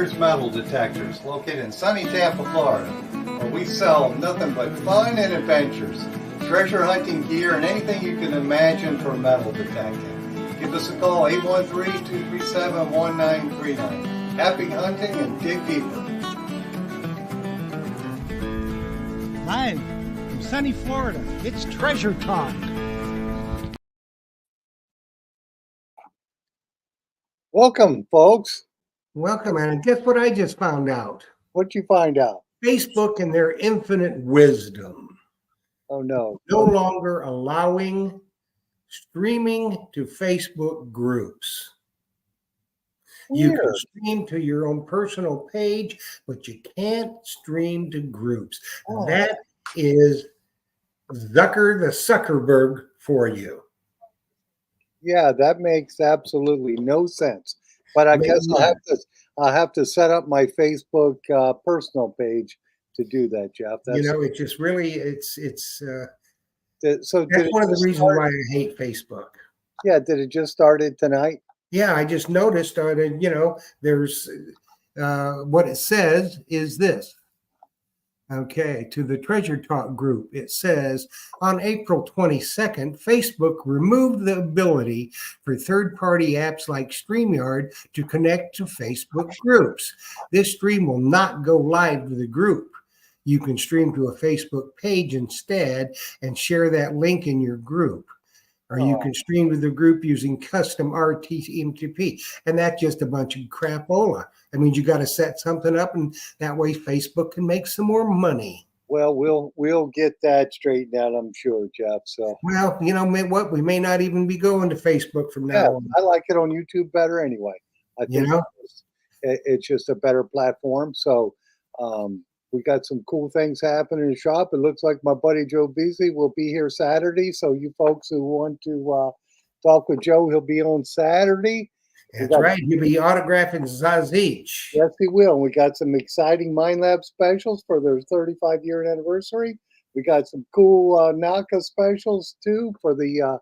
Myers Metal Detectors, located in sunny Tampa, Florida, where we sell nothing but fun and adventures, treasure hunting gear, and anything you can imagine for metal detecting. Give us a call, 813-237-1939. Happy hunting and dig deeper. Live from sunny Florida, it's Treasure Talk. Welcome, folks. Welcome, and guess what I just found out? What'd you find out? Facebook and their infinite wisdom. Oh, no. No longer allowing streaming to Facebook groups. You can stream to your own personal page, but you can't stream to groups. Oh. That is Zuckerberg for you. Yeah, that makes absolutely no sense. But I guess I'll have to set up my Facebook personal page to do that, Jeff. It just really it's so that's one of the reasons why I hate Facebook. Yeah, did it just started tonight? Yeah, I just noticed there's what it says is this. Okay, to the Treasure Talk group, it says, on April 22nd, Facebook removed the ability for third-party apps like StreamYard to connect to Facebook groups. This stream will not go live to the group. You can stream to a Facebook page instead and share that link in your group. Or you can stream to the group using custom RTMP. And that's just a bunch of crapola. That means you got to set something up, and that way Facebook can make some more money. Well, we'll get that straightened out, I'm sure, Jeff. So, well, you know what? We may not even be going to Facebook from now on. I like it on YouTube better anyway. I think it's just a better platform. So, we got some cool things happening in the shop. It looks like my buddy Joe Beasley will be here Saturday. So you folks who want to talk with Joe, he'll be on Saturday. That's right. He'll be autographing Zazich. Yes, he will. We got some exciting Mind Lab specials for their 35-year anniversary. We got some cool Naka specials, too, for the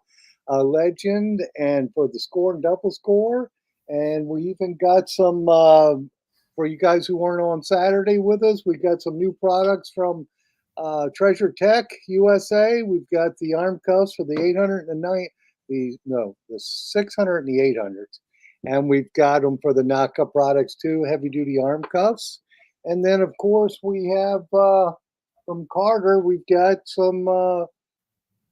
Legend and for the Score and Double Score. And we even got some... for you guys who weren't on Saturday with us, we got some new products from Treasure Tech USA. We've got the arm cuffs for the 800 and the 600 and the 800. And we've got them for the Naka products too, heavy duty arm cuffs. And then of course we have from Carter, we've got some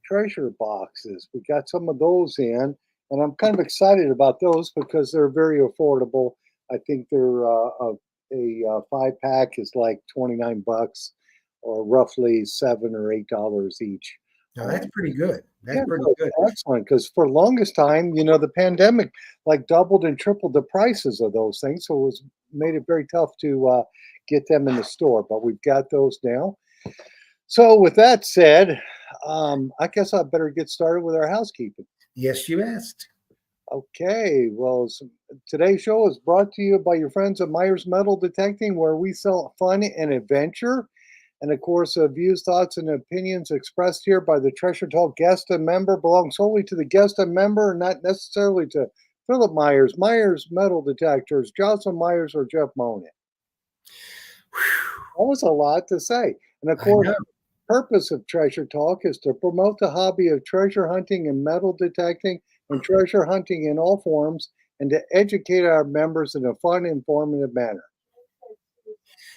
treasure boxes. We got some of those in, and I'm kind of excited about those because they're very affordable. I think they're a 5-pack is like $29 or roughly $7 or $8 each. Now that's pretty good. That's pretty good. Excellent, because for the longest time, the pandemic like doubled and tripled the prices of those things, so it made it very tough to get them in the store. But we've got those now. So with that said, I guess I better get started with our housekeeping. Yes, you asked. Okay, well, today's show is brought to you by your friends at Myers Metal Detecting, where we sell fun and adventure. And of course, views, thoughts, and opinions expressed here by the Treasure Talk guest and member belong solely to the guest and member, and not necessarily to Philip Myers, Myers Metal Detectors, Jocelyn Myers, or Jeff Monin. That was a lot to say. And of course, the purpose of Treasure Talk is to promote the hobby of treasure hunting and metal detecting and treasure hunting in all forms, and to educate our members in a fun, informative manner.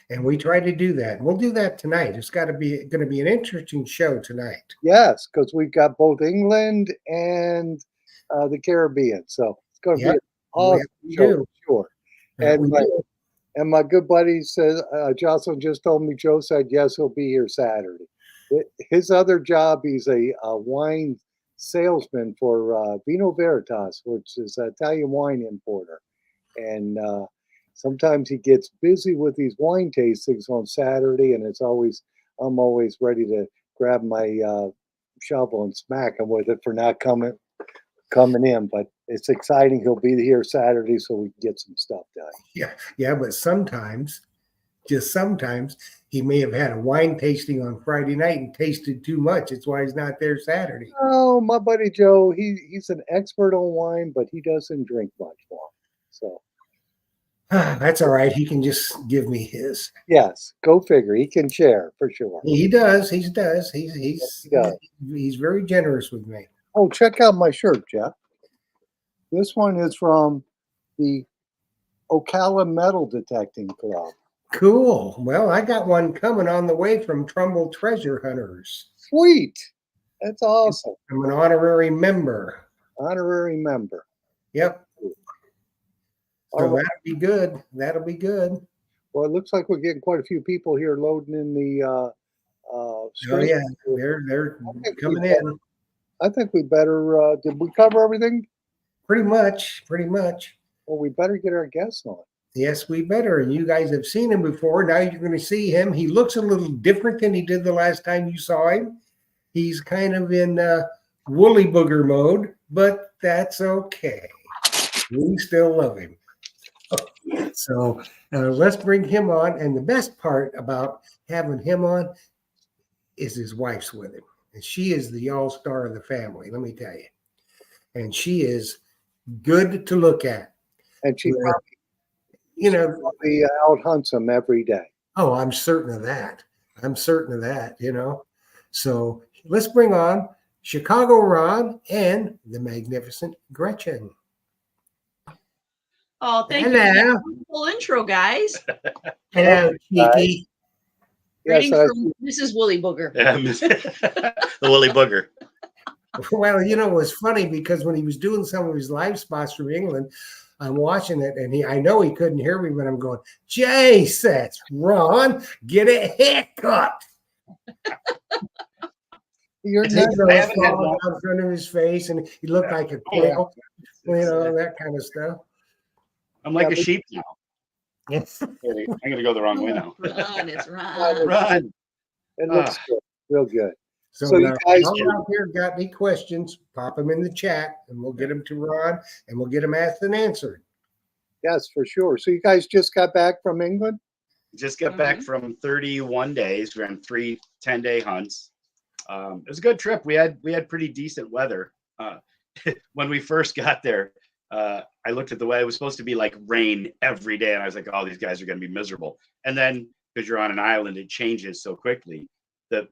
And we try to do that. We'll do that tonight. It's going to be an interesting show tonight. Yes, because we've got both England and the Caribbean, so it's going to be an awesome show, for sure. And my good buddy says, Jocelyn just told me, Joe said yes, he'll be here Saturday. His other job, he's a wine salesman for Vino Veritas, which is an Italian wine importer. And sometimes he gets busy with these wine tastings on Saturday, and I'm always ready to grab my shovel and smack him with it for not coming in. But it's exciting. He'll be here Saturday so we can get some stuff done. Yeah, but sometimes, just sometimes, he may have had a wine tasting on Friday night and tasted too much. That's why he's not there Saturday. Oh, my buddy Joe, he's an expert on wine, but he doesn't drink much for him. So That's all right. He can just give me his. Yes, go figure. He can share for sure. He does. He does. He does. He's very generous with me. Oh, check out my shirt, Jeff. This one is from the Ocala Metal Detecting Club. Cool. Well, I got one coming on the way from Trumbull Treasure Hunters. Sweet. That's awesome. I'm an honorary member. Honorary member. Yep. All So right. that'll be good. That'll be good. Well, it looks like we're getting quite a few people here loading in the Oh screen. yeah, they're think coming we in. I think we better. Did we cover everything? Pretty much. Pretty much. Well, we better get our guests on. Yes, we better. And you guys have seen him before. Now you're going to see him. He looks a little different than he did the last time you saw him. He's kind of in woolly booger mode, but that's okay. We still love him. So let's bring him on. And the best part about having him on is his wife's with him. And she is the all-star of the family, let me tell you. And she is good to look at. And she probably out hunts them every day. Oh, I'm certain of that. So let's bring on Chicago Ron and the magnificent Gretchen. Oh, thank you for Hello. that wonderful intro, guys. Hello, Cheeky. Greetings Yes, from Mrs. Woolly Booger. The Woolly Booger. Well, it was funny because when he was doing some of his live spots from England, I'm watching it and I know he couldn't hear me, but I'm going, Jesus, Ron, get a haircut. You're It's not, I haven't had Falling one. out in front of his face and he looked like a quail, that kind of stuff. I'm like Yeah, a but- sheep now. Yes. I'm going to go the wrong way now. Ron, it's Ron. Run. it looks good, real good. So, So you now, guys- y'all out here got any questions, pop them in the chat and we'll get them to Ron and we'll get them asked and answered. Yes, for sure. So you guys just got back from England? Just got back from 31 days. We ran 3 10-day hunts. It was a good trip. We had pretty decent weather. When we first got there, I looked at the way it was supposed to be like rain every day, and I was like, "Oh, these guys are going to be miserable." And then, because you're on an island, it changes so quickly. It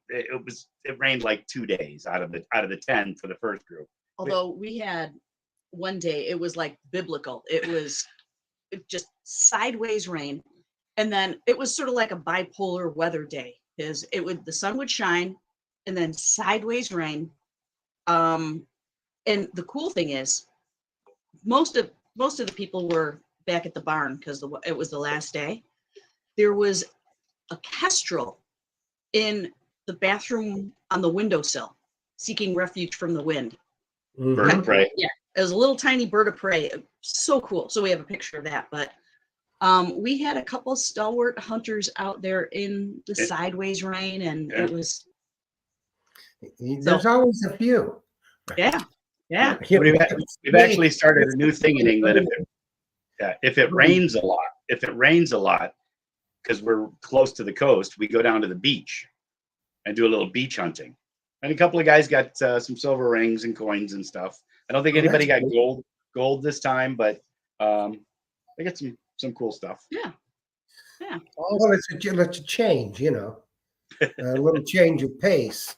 rained like 2 days out of the 10 for the first group. Although we had one day, it was like biblical. It was just sideways rain. And then it was sort of like a bipolar weather day. The sun would shine and then sideways rain. And the cool thing is, most of the people were back at the barn because it was the last day. There was a kestrel in the bathroom on the windowsill, seeking refuge from the wind. Bird of prey. Yeah, it was a little tiny bird of prey. So cool. So we have a picture of that. But we had a couple of stalwart hunters out there in the sideways rain, and it was There's always a few. yeah. We've actually started a new thing in England. If it rains a lot, because we're close to the coast, we go down to the beach and do a little beach hunting. And a couple of guys got some silver rings and coins and stuff. I don't think anybody got gold this time, but they got some cool stuff. Yeah. Well, it's a change, a little change of pace.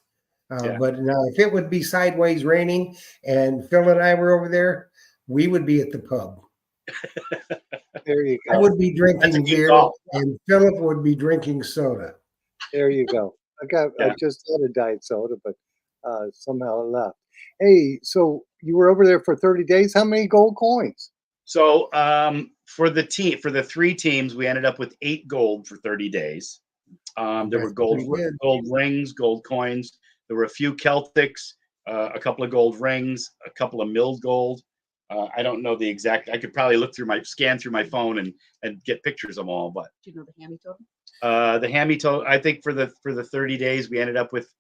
But now, if it would be sideways raining and Phil and I were over there, we would be at the pub. There you I go. would be That's a drinking good beer, call. and Philip would be drinking soda. There you go. I Yeah. just had a diet soda, but somehow it left. Hey, so you were over there for 30 days. How many gold coins? So for the 3 teams, we ended up with 8 gold for 30 days. There were That's pretty good. gold rings, gold coins. There were a few Celtics, a couple of gold rings, a couple of milled gold. I don't know the exact. I could probably scan through my phone and get pictures of them all. But Do you know the hammy totem? the hammy total, I think for the 30 days, we ended up with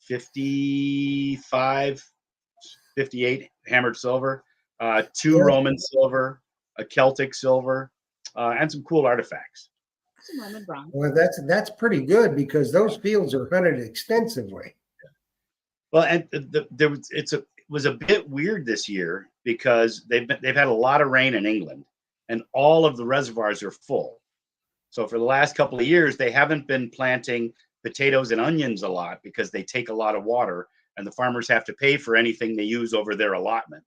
55, 58 hammered silver, 2 Roman silver, a Celtic silver, and some cool artifacts. Some Roman bronze. Well, that's pretty good because those fields are hunted extensively. Well, and it was a bit weird this year because they've had a lot of rain in England, and all of the reservoirs are full. So for the last couple of years, they haven't been planting potatoes and onions a lot because they take a lot of water and the farmers have to pay for anything they use over their allotment.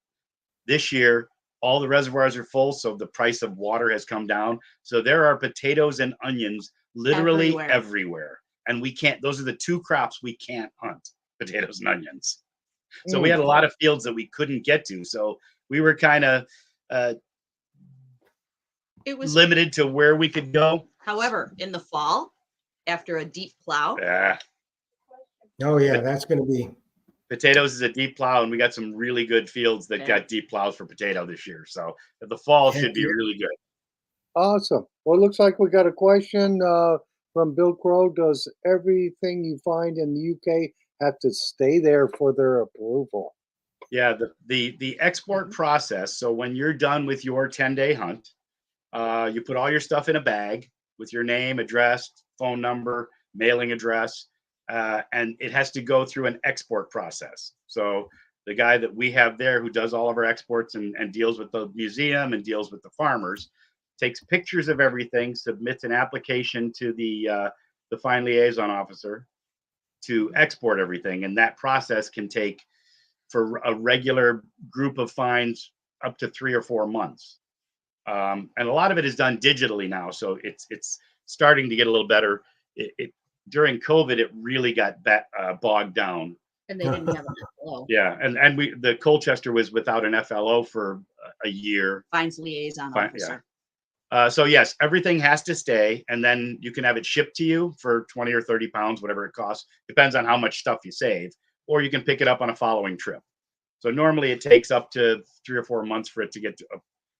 This year, all the reservoirs are full, so the price of water has come down. So there are potatoes and onions literally everywhere. And we can't, those are the two crops we can't hunt, potatoes and onions. So we had a lot of fields that we couldn't get to. So we were kind of It was limited to where we could go. However, in the fall, after a deep plow, Yeah. Oh yeah, that's going to be. Potatoes is a deep plow, and we got some really good fields that got deep plows for potato this year. So the fall should be really good. Awesome. Well, it looks like we got a question from Bill Crow. Does everything you find in the UK have to stay there for their approval? Yeah, the export process. So when you're done with your 10-day hunt, you put all your stuff in a bag with your name, address, phone number, mailing address, and it has to go through an export process. So the guy that we have there who does all of our exports and deals with the museum and deals with the farmers takes pictures of everything, submits an application to the fine liaison officer to export everything. And that process can take, for a regular group of fines, up to 3 or 4 months. And a lot of it is done digitally now. So it's starting to get a little better. During COVID, it really got bogged down. and they didn't have an FLO, Yeah. And the Colchester was without an FLO for a year. fines liaison Yeah. officer. So yes, everything has to stay, and then you can have it shipped to you for 20 or 30 pounds, whatever it costs. Depends on how much stuff you save, or you can pick it up on a following trip. So normally it takes up to 3 or 4 months for it to get to,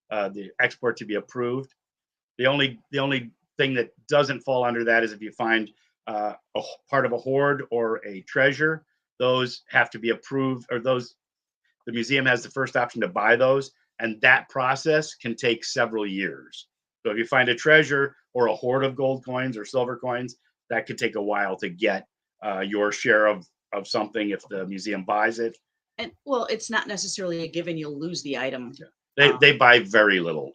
the export to be approved. The only thing that doesn't fall under that is if you find a part of a hoard or a treasure, those have to be approved, or the museum has the first option to buy those, and that process can take several years. So if you find a treasure or a hoard of gold coins or silver coins, that could take a while to get your share of something if the museum buys it. And well, it's not necessarily a given you'll lose the item. They buy very little.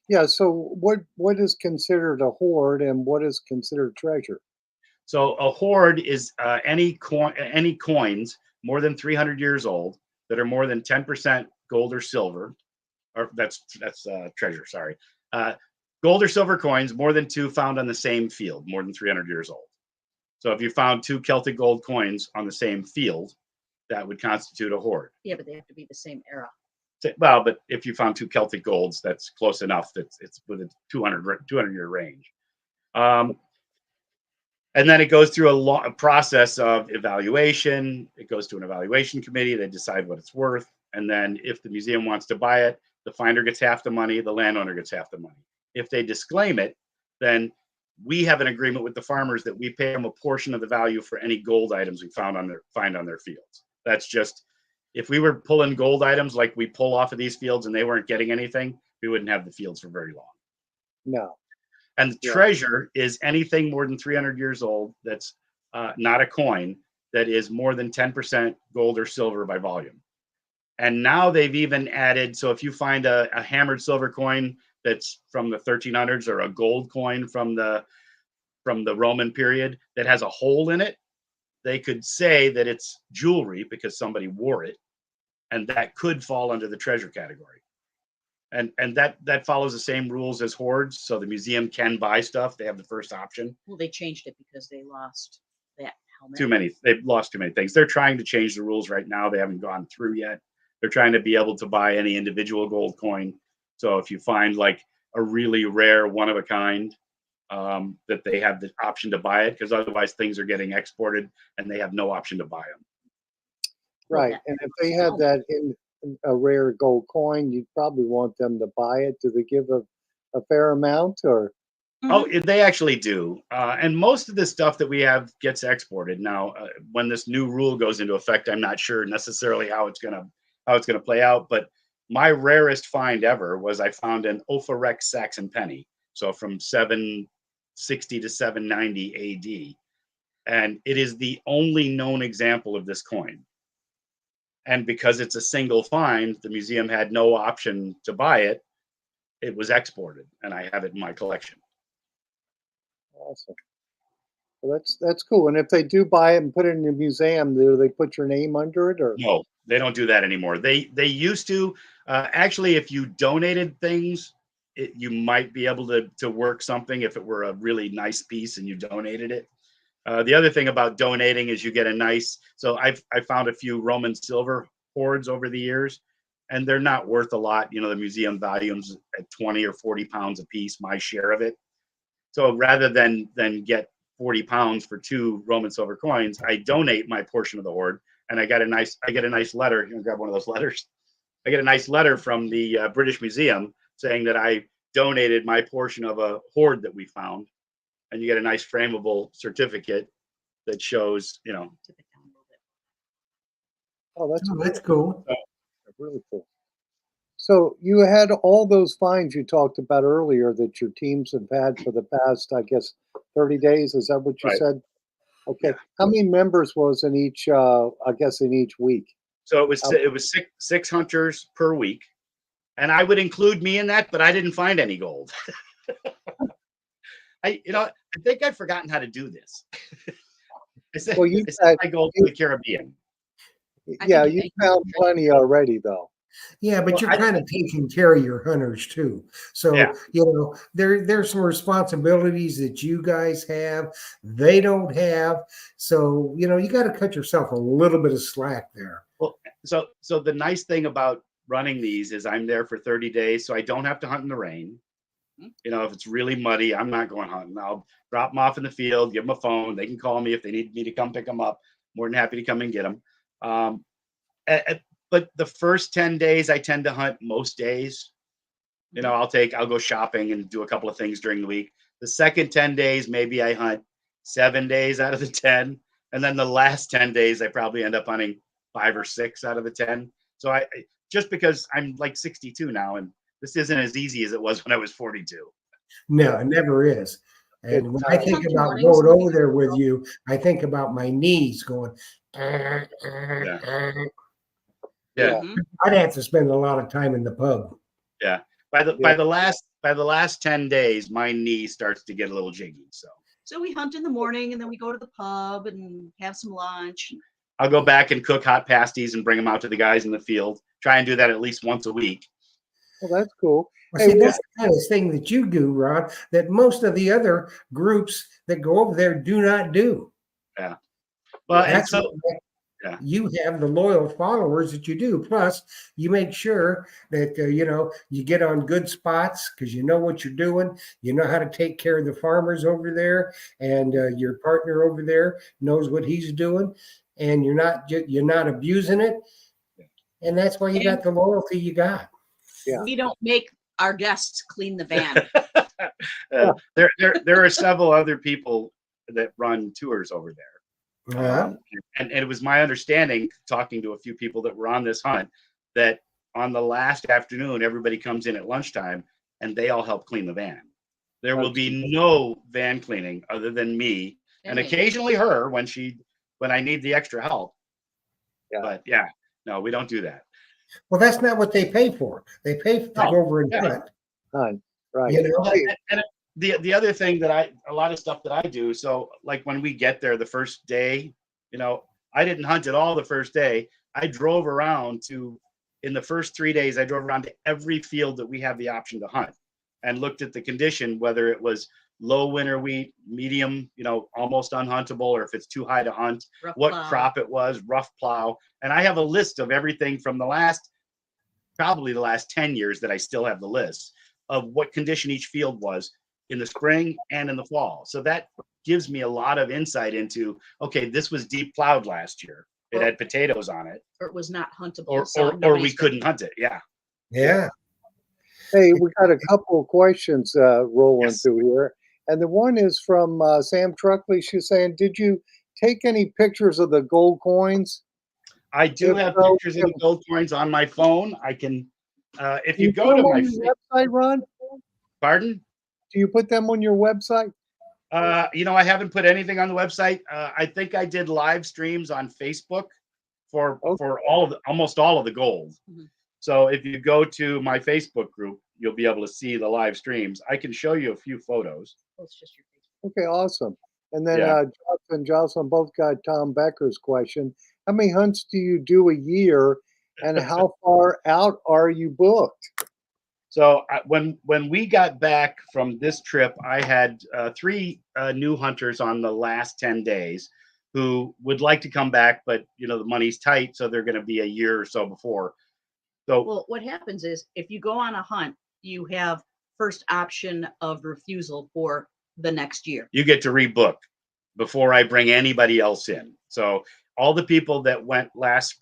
Yeah. So what is considered a hoard and what is considered treasure? So a hoard is any coins more than 300 years old that are more than 10% gold or silver, or that's treasure. Sorry, gold or silver coins more than 2 found on the same field, more than 300 years old. So if you found 2 Celtic gold coins on the same field, that would constitute a hoard. Yeah, but they have to be the same era. Well, but if you found 2 Celtic golds, that's close enough that it's within 200-year range. And then it goes through a process of evaluation. It goes to an evaluation committee. They decide what it's worth. And then if the museum wants to buy it, the finder gets half the money, the landowner gets half the money. If they disclaim it, then we have an agreement with the farmers that we pay them a portion of the value for any gold items we find on their fields. That's just, if we were pulling gold items like we pull off of these fields and they weren't getting anything, we wouldn't have the fields for very long. No. And the treasure is anything more than 300 years old that's not a coin, that is more than 10% gold or silver by volume. And now they've even added, so if you find a hammered silver coin that's from the 1300s, or a gold coin from the Roman period that has a hole in it, they could say that it's jewelry because somebody wore it, and that could fall under the treasure category. And that follows the same rules as hoards. So the museum can buy stuff. They have the first option. Well, they changed it because they lost that helmet. They've lost too many things. They're trying to change the rules right now. They haven't gone through yet. They're trying to be able to buy any individual gold coin. So if you find like a really rare one of a kind, that they have the option to buy it, because otherwise things are getting exported and they have no option to buy them. Right. And if they have that in a rare gold coin, you'd probably want them to buy it. Do they give a fair amount, or? Oh, they actually do. And most of the stuff that we have gets exported. Now, when this new rule goes into effect, I'm not sure necessarily how it's gonna play out. But my rarest find ever was I found an Opharex Saxon penny. So from 760 to 790 AD. And it is the only known example of this coin. And because it's a single find, the museum had no option to buy it. it was exported, and I have it in my collection. Awesome. Well, that's cool. And if they do buy it and put it in a museum, do they put your name under it or? No, they don't do that anymore. They used to. Actually, if you donated things, you might be able to work something if it were a really nice piece and you donated it. The other thing about donating is you get a nice. So I found a few Roman silver hoards over the years, and they're not worth a lot. You know, the museum volumes at 20 or 40 pounds a piece, my share of it. So rather than get 40 pounds for 2 Roman silver coins, I donate my portion of the hoard, and I get a nice letter. You know, grab one of those letters. I get a nice letter from the British Museum saying that I donated my portion of a hoard that we found, and you get a nice frameable certificate that shows, you know. Oh, That's cool. really cool. So you had all those finds you talked about earlier that your teams have had for the past, I guess, 30 days. Is that what you Right. said? Okay. Yeah. How many members was in each, I guess, in each week? So it was six hunters per week, and I would include me in that, but I didn't find any gold. I think I've forgotten how to do this. Well, you I sent my gold to the Caribbean. Yeah, think you you found plenty already, though. Yeah, but Well, you're I- kind of taking care of your hunters too. So, Yeah. there's some responsibilities that you guys have, they don't have. So, you got to cut yourself a little bit of slack there. Well, so the nice thing about running these is I'm there for 30 days, so I don't have to hunt in the rain. You know, if it's really muddy, I'm not going hunting. I'll drop them off in the field, give them a phone. They can call me if they need me to come pick them up. More than happy to come and get them. But the first 10 days, I tend to hunt most days. You know, I'll go shopping and do a couple of things during the week. The second 10 days, maybe I hunt 7 days out of the 10. And then the last 10 days, I probably end up hunting 5 or 6 out of the 10. So I just because I'm like 62 now, and this isn't as easy as it was when I was 42. No, it never is. And when I think Hunting about mornings going and over there with you, I think about my knees going. Yeah. Yeah. Mhm. I'd have to spend a lot of time in the pub. Yeah. By the last 10 days, my knee starts to get a little jiggy. So we hunt in the morning and then we go to the pub and have some lunch. I'll go back and cook hot pasties and bring them out to the guys in the field. Try and do that at least once a week. Well, that's cool. Well, Hey, see, that's the kind of thing that you do, Ron, that most of the other groups that go over there do not do. Well, and That's so what yeah. you have the loyal followers that you do. Plus, you make sure that you get on good spots because you know what you're doing. You know how to take care of the farmers over there, and your partner over there knows what he's doing, and you're not abusing it, and that's why you got the loyalty you got. Yeah. We don't make our guests clean the van. there are several other people that run tours over there. And it was my understanding, talking to a few people that were on this hunt, that on the last afternoon, everybody comes in at lunchtime and they all help clean the van. There will be no van cleaning other than me and Hey. occasionally her when I need the extra help. Yeah. But yeah, no, we don't do that. Well, that's not what they pay for. They pay to No, go over and yeah. hunt. Fine. Right. You know? And the other thing that a lot of stuff that I do, so like when we get there the first day, I didn't hunt at all the first day. I drove around in the first 3 days, I drove around to every field that we have the option to hunt and looked at the condition, whether it was low winter wheat, medium, almost unhuntable, or if it's too high to hunt, Rough what plow. crop it was, rough plow. And I have a list of everything from probably the last 10 years that I still have the list of what condition each field was in the spring and in the fall. So that gives me a lot of insight into, okay, this was deep plowed last year. It had potatoes on it, Or it was not huntable. or so we nobody's couldn't hunt it. Yeah. Yeah. Hey, we got a couple of questions rolling Yes. through here. And the one is from Sam Truckley. She's saying, did you take any pictures of the gold coins? I do If have so, pictures of the gold coins on my phone. I can, if you Do go put to them my, on your website, Ron? pardon? Do you put them on your website? I haven't put anything on the website. I think I did live streams on Facebook for Okay. almost all of the gold. Mhm. So if you go to my Facebook group, you'll be able to see the live streams. I can show you a few photos. Oh, it's just your face. Okay, awesome. And then Yeah. Josh and Jocelyn both got Tom Becker's question. How many hunts do you do a year, and how far out are you booked? So when we got back from this trip, I had 3 new hunters on the last 10 days who would like to come back, but the money's tight, so they're going to be a year or so before. So Well, what happens is if you go on a hunt, you have first option of refusal for the next year. you get to rebook before I bring anybody else in. So all the people that went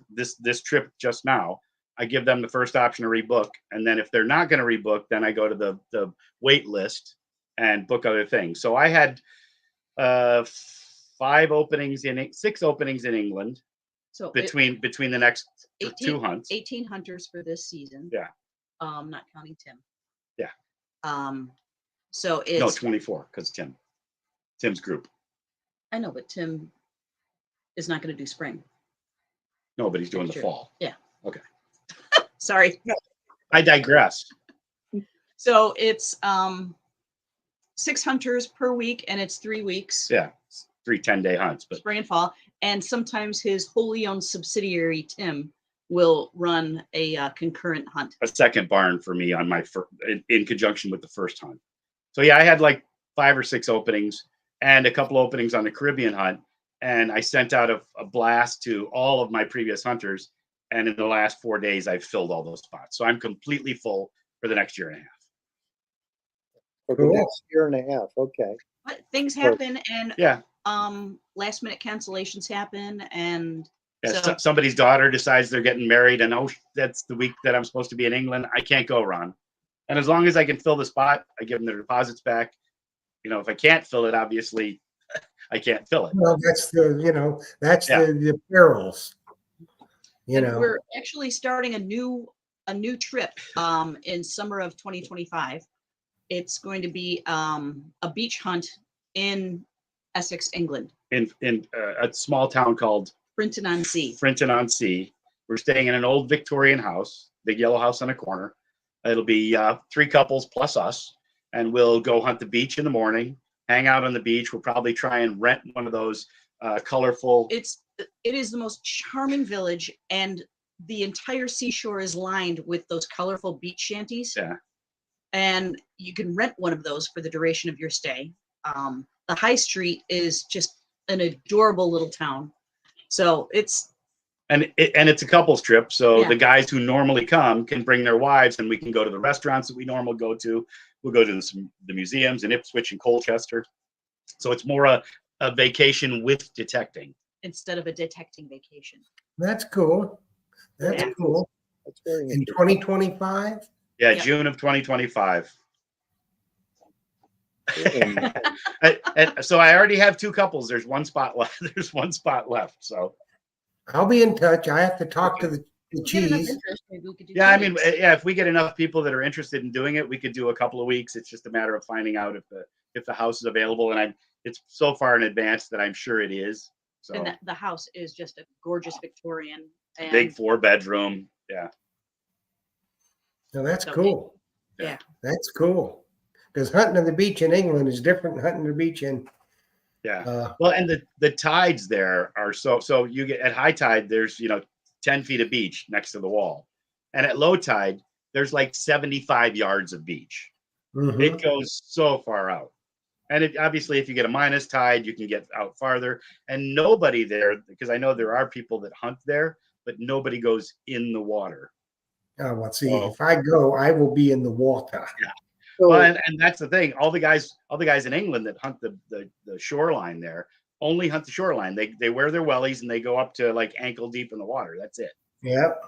this trip just now, I give them the first option to rebook, and then if they're not going to rebook, then I go to the wait list and book other things. So I had 6 openings in England So between the next 2 hunts. 18 hunters for this season. Yeah. Not counting Tim. Yeah. So No, it's 24 because Tim's group. I know, but Tim is not going to do spring. No, but he's doing Next the year. fall. Sorry. I digress. So it's 6 hunters per week, and it's 3 weeks. Yeah, 3 10-day hunts, but Spring and fall, and sometimes his wholly owned subsidiary Tim will run a concurrent hunt. a second barn for me on my in conjunction with the first hunt. So yeah, I had like 5 or 6 openings and a couple openings on the Caribbean hunt, and I sent out a blast to all of my previous hunters. And in the last 4 days, I've filled all those spots. So I'm completely full for the next year and a half. For the Cool. next year and a half. Okay. But things happen, and Yeah. last minute cancellations happen, and Yeah, So- somebody's daughter decides they're getting married, and that's the week that I'm supposed to be in England. I can't go, Ron. And as long as I can fill the spot, I give them their deposits back. If I can't fill it, obviously, I can't fill it. Well, that's that's Yeah. the perils. and we're actually starting a new trip in summer of 2025. It's going to be a beach hunt in Essex, England, In a small town called Brinton on Sea. Frinton on Sea. We're staying in an old Victorian house, big yellow house on a corner. It'll be 3 couples plus us, and we'll go hunt the beach in the morning, hang out on the beach. We'll probably try and rent one of those colorful. It is the most charming village, and the entire seashore is lined with those colorful beach shanties. Yeah. And you can rent one of those for the duration of your stay. The high street is just an adorable little town. So it's And it's a couples trip, so Yeah. the guys who normally come can bring their wives, and we can go to the restaurants that we normally go to. We'll go to the museums in Ipswich and Colchester. So it's more a vacation with detecting. instead of a detecting vacation. That's cool. That's Yeah. cool. That's very In interesting. 2025. Yeah, Yep. June of 2025. And And so I already have 2 couples. There's 1 spot left. There's 1 spot left. So I'll be in touch. I have to talk to the If we get enough cheese. interest, maybe we could do yeah, I 2 mean, weeks. yeah, if we get enough people that are interested in doing it, we could do a couple of weeks. It's just a matter of finding out if the house is available, and it's so far in advance that I'm sure it is. So And the house is just a gorgeous Victorian. And big 4-bedroom. Yeah. No, that's So- cool. Yeah. That's cool. Because hunting on the beach in England is different than hunting the beach in. Yeah. Well, and the tides there are so you get at high tide, there's 10 feet of beach next to the wall. And at low tide, there's like 75 yards of beach. Mhm. It goes so far out. And obviously, if you get a minus tide, you can get out farther. And nobody there, because I know there are people that hunt there, but nobody goes in the water. Oh, well, see, Well- if I go, I will be in the water. so, Well, and that's the thing. All the guys in England that hunt the shoreline there only hunt the shoreline. They wear their wellies and they go up to like ankle deep in the water. That's it. Yep.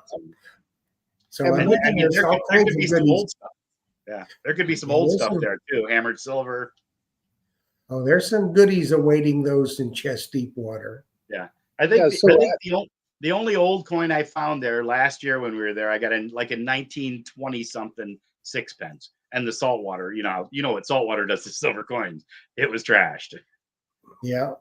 So And I And bet I mean, there's there all could kinds be of some goodies. old stuff. Yeah, there could be some Yeah, old there's stuff some- there too. Hammered silver. Oh, there's some goodies awaiting those in chest deep water. I think, Yeah, so I think the only old coin I found there last year when we were there, I got like a 1920 something 6-pence. And the saltwater, you know what saltwater does to silver coins. It was trashed. Yeah.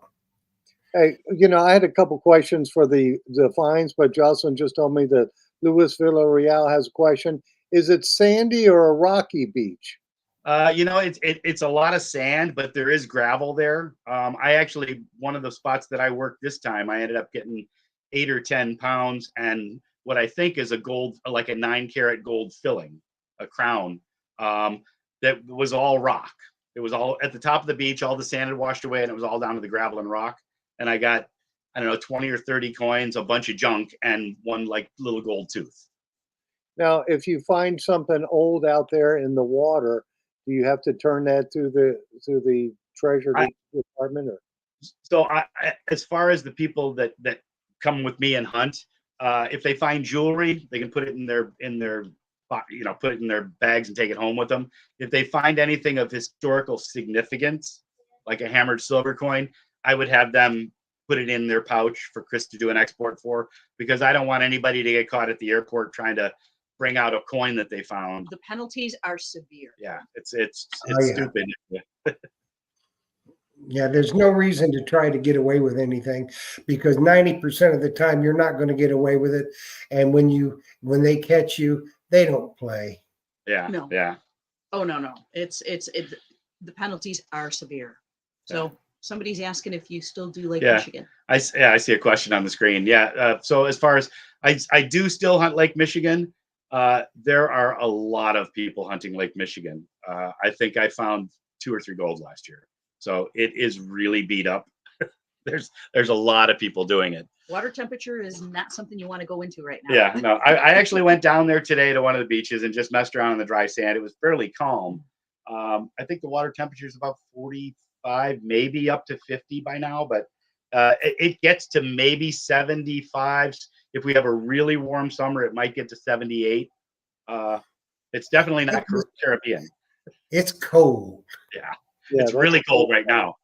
hey, I had a couple questions for the fines, but Jocelyn just told me that Louis Villarreal has a question. Is it sandy or a rocky beach? It's a lot of sand, but there is gravel there. I actually, one of the spots that I worked this time, I ended up getting 8 or 10 pounds and what I think is a gold, like a 9 karat gold filling, a crown, that was all rock. It was all at the top of the beach, all the sand had washed away and it was all down to the gravel and rock. And I got, I don't know, 20 or 30 coins, a bunch of junk, and one like little gold tooth. Now, if you find something old out there in the water, do you have to turn that to the treasure department? Or So as far as the people that come with me and hunt, if they find jewelry, they can put it in their put it in their bags and take it home with them. If they find anything of historical significance, like a hammered silver coin, I would have them put it in their pouch for Chris to do an export for, because I don't want anybody to get caught at the airport trying to bring out a coin that they found. The penalties are severe. Yeah, it's yeah. stupid. Yeah, there's no reason to try to get away with anything, because 90% of the time you're not going to get away with it. And when they catch you, they don't play. Yeah. No. Yeah. Oh, no. The penalties are severe. So somebody's asking if you still do Lake Michigan. I see a question on the screen. Yeah. So as far as I do still hunt Lake Michigan, there are a lot of people hunting Lake Michigan. I think I found 2 or 3 golds last year. So it is really beat up. There's a lot of people doing it. Water temperature is not something you want to go into right now. Yeah, no, I actually went down there today to one of the beaches and just messed around in the dry sand. It was fairly calm. I think the water temperature is about 45, maybe up to 50 by now, but it gets to maybe 75. If we have a really warm summer, it might get to 78. It's definitely not Caribbean. It's cold. Yeah, it's really cold right now.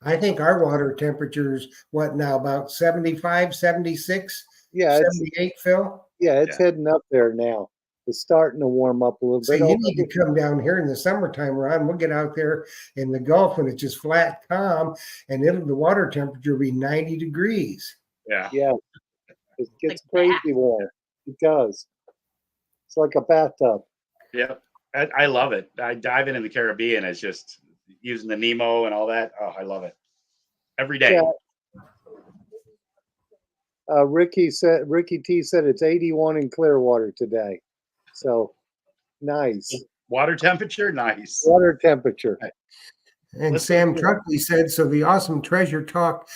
I think our water temperature is what now, about 75, 76, 78, Phil? Yeah, it's heading up there now. It's starting to warm up a little So bit. you need to come down here in the summertime, Ron. We'll get out there in the Gulf when it's just flat, calm, and the water temperature will be 90 degrees. Yeah. Yeah. It gets crazy warm. It does. It's like a bathtub. Yeah. I love it. Diving in the Caribbean is just using the Nemo and all that. Oh, I love it. Every day. Yeah. Ricky T said it's 81 in Clearwater today. So nice. Water temperature, nice. Water temperature. And Sam Truckley said, so the awesome Treasure Talk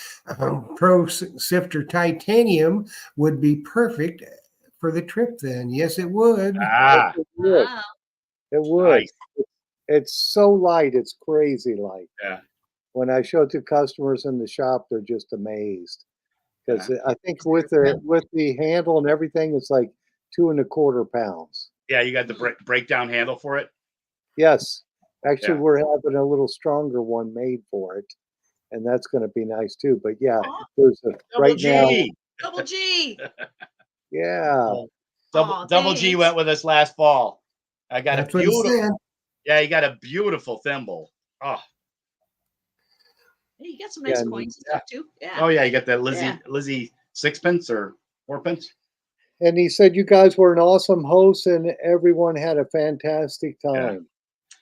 Pro Sifter Titanium would be perfect for the trip then. Yes, it would. Ah, It would. Wow. It would. nice. It's so light. It's crazy light. Yeah. When I show it to customers in the shop, they're just amazed. Because Yeah. I think with the handle and everything, it's like 2 1/4 pounds. Yeah, you got the breakdown handle for it. Yes. Actually, Yeah. we're having a little stronger one made for it. And that's going to be nice too. But yeah, Aw. there's a Double right G. now. Double G. Yeah. Double G Thanks. went with us last fall. I got That's a what he beautiful. said. Yeah, you got a beautiful thimble. Oh, Hey, you got some nice Yeah, coins and stuff too. Yeah. oh yeah, you got that Lizzie Yeah. Lizzie 6-pence or 4-pence. And he said you guys were an awesome host and everyone had a fantastic time.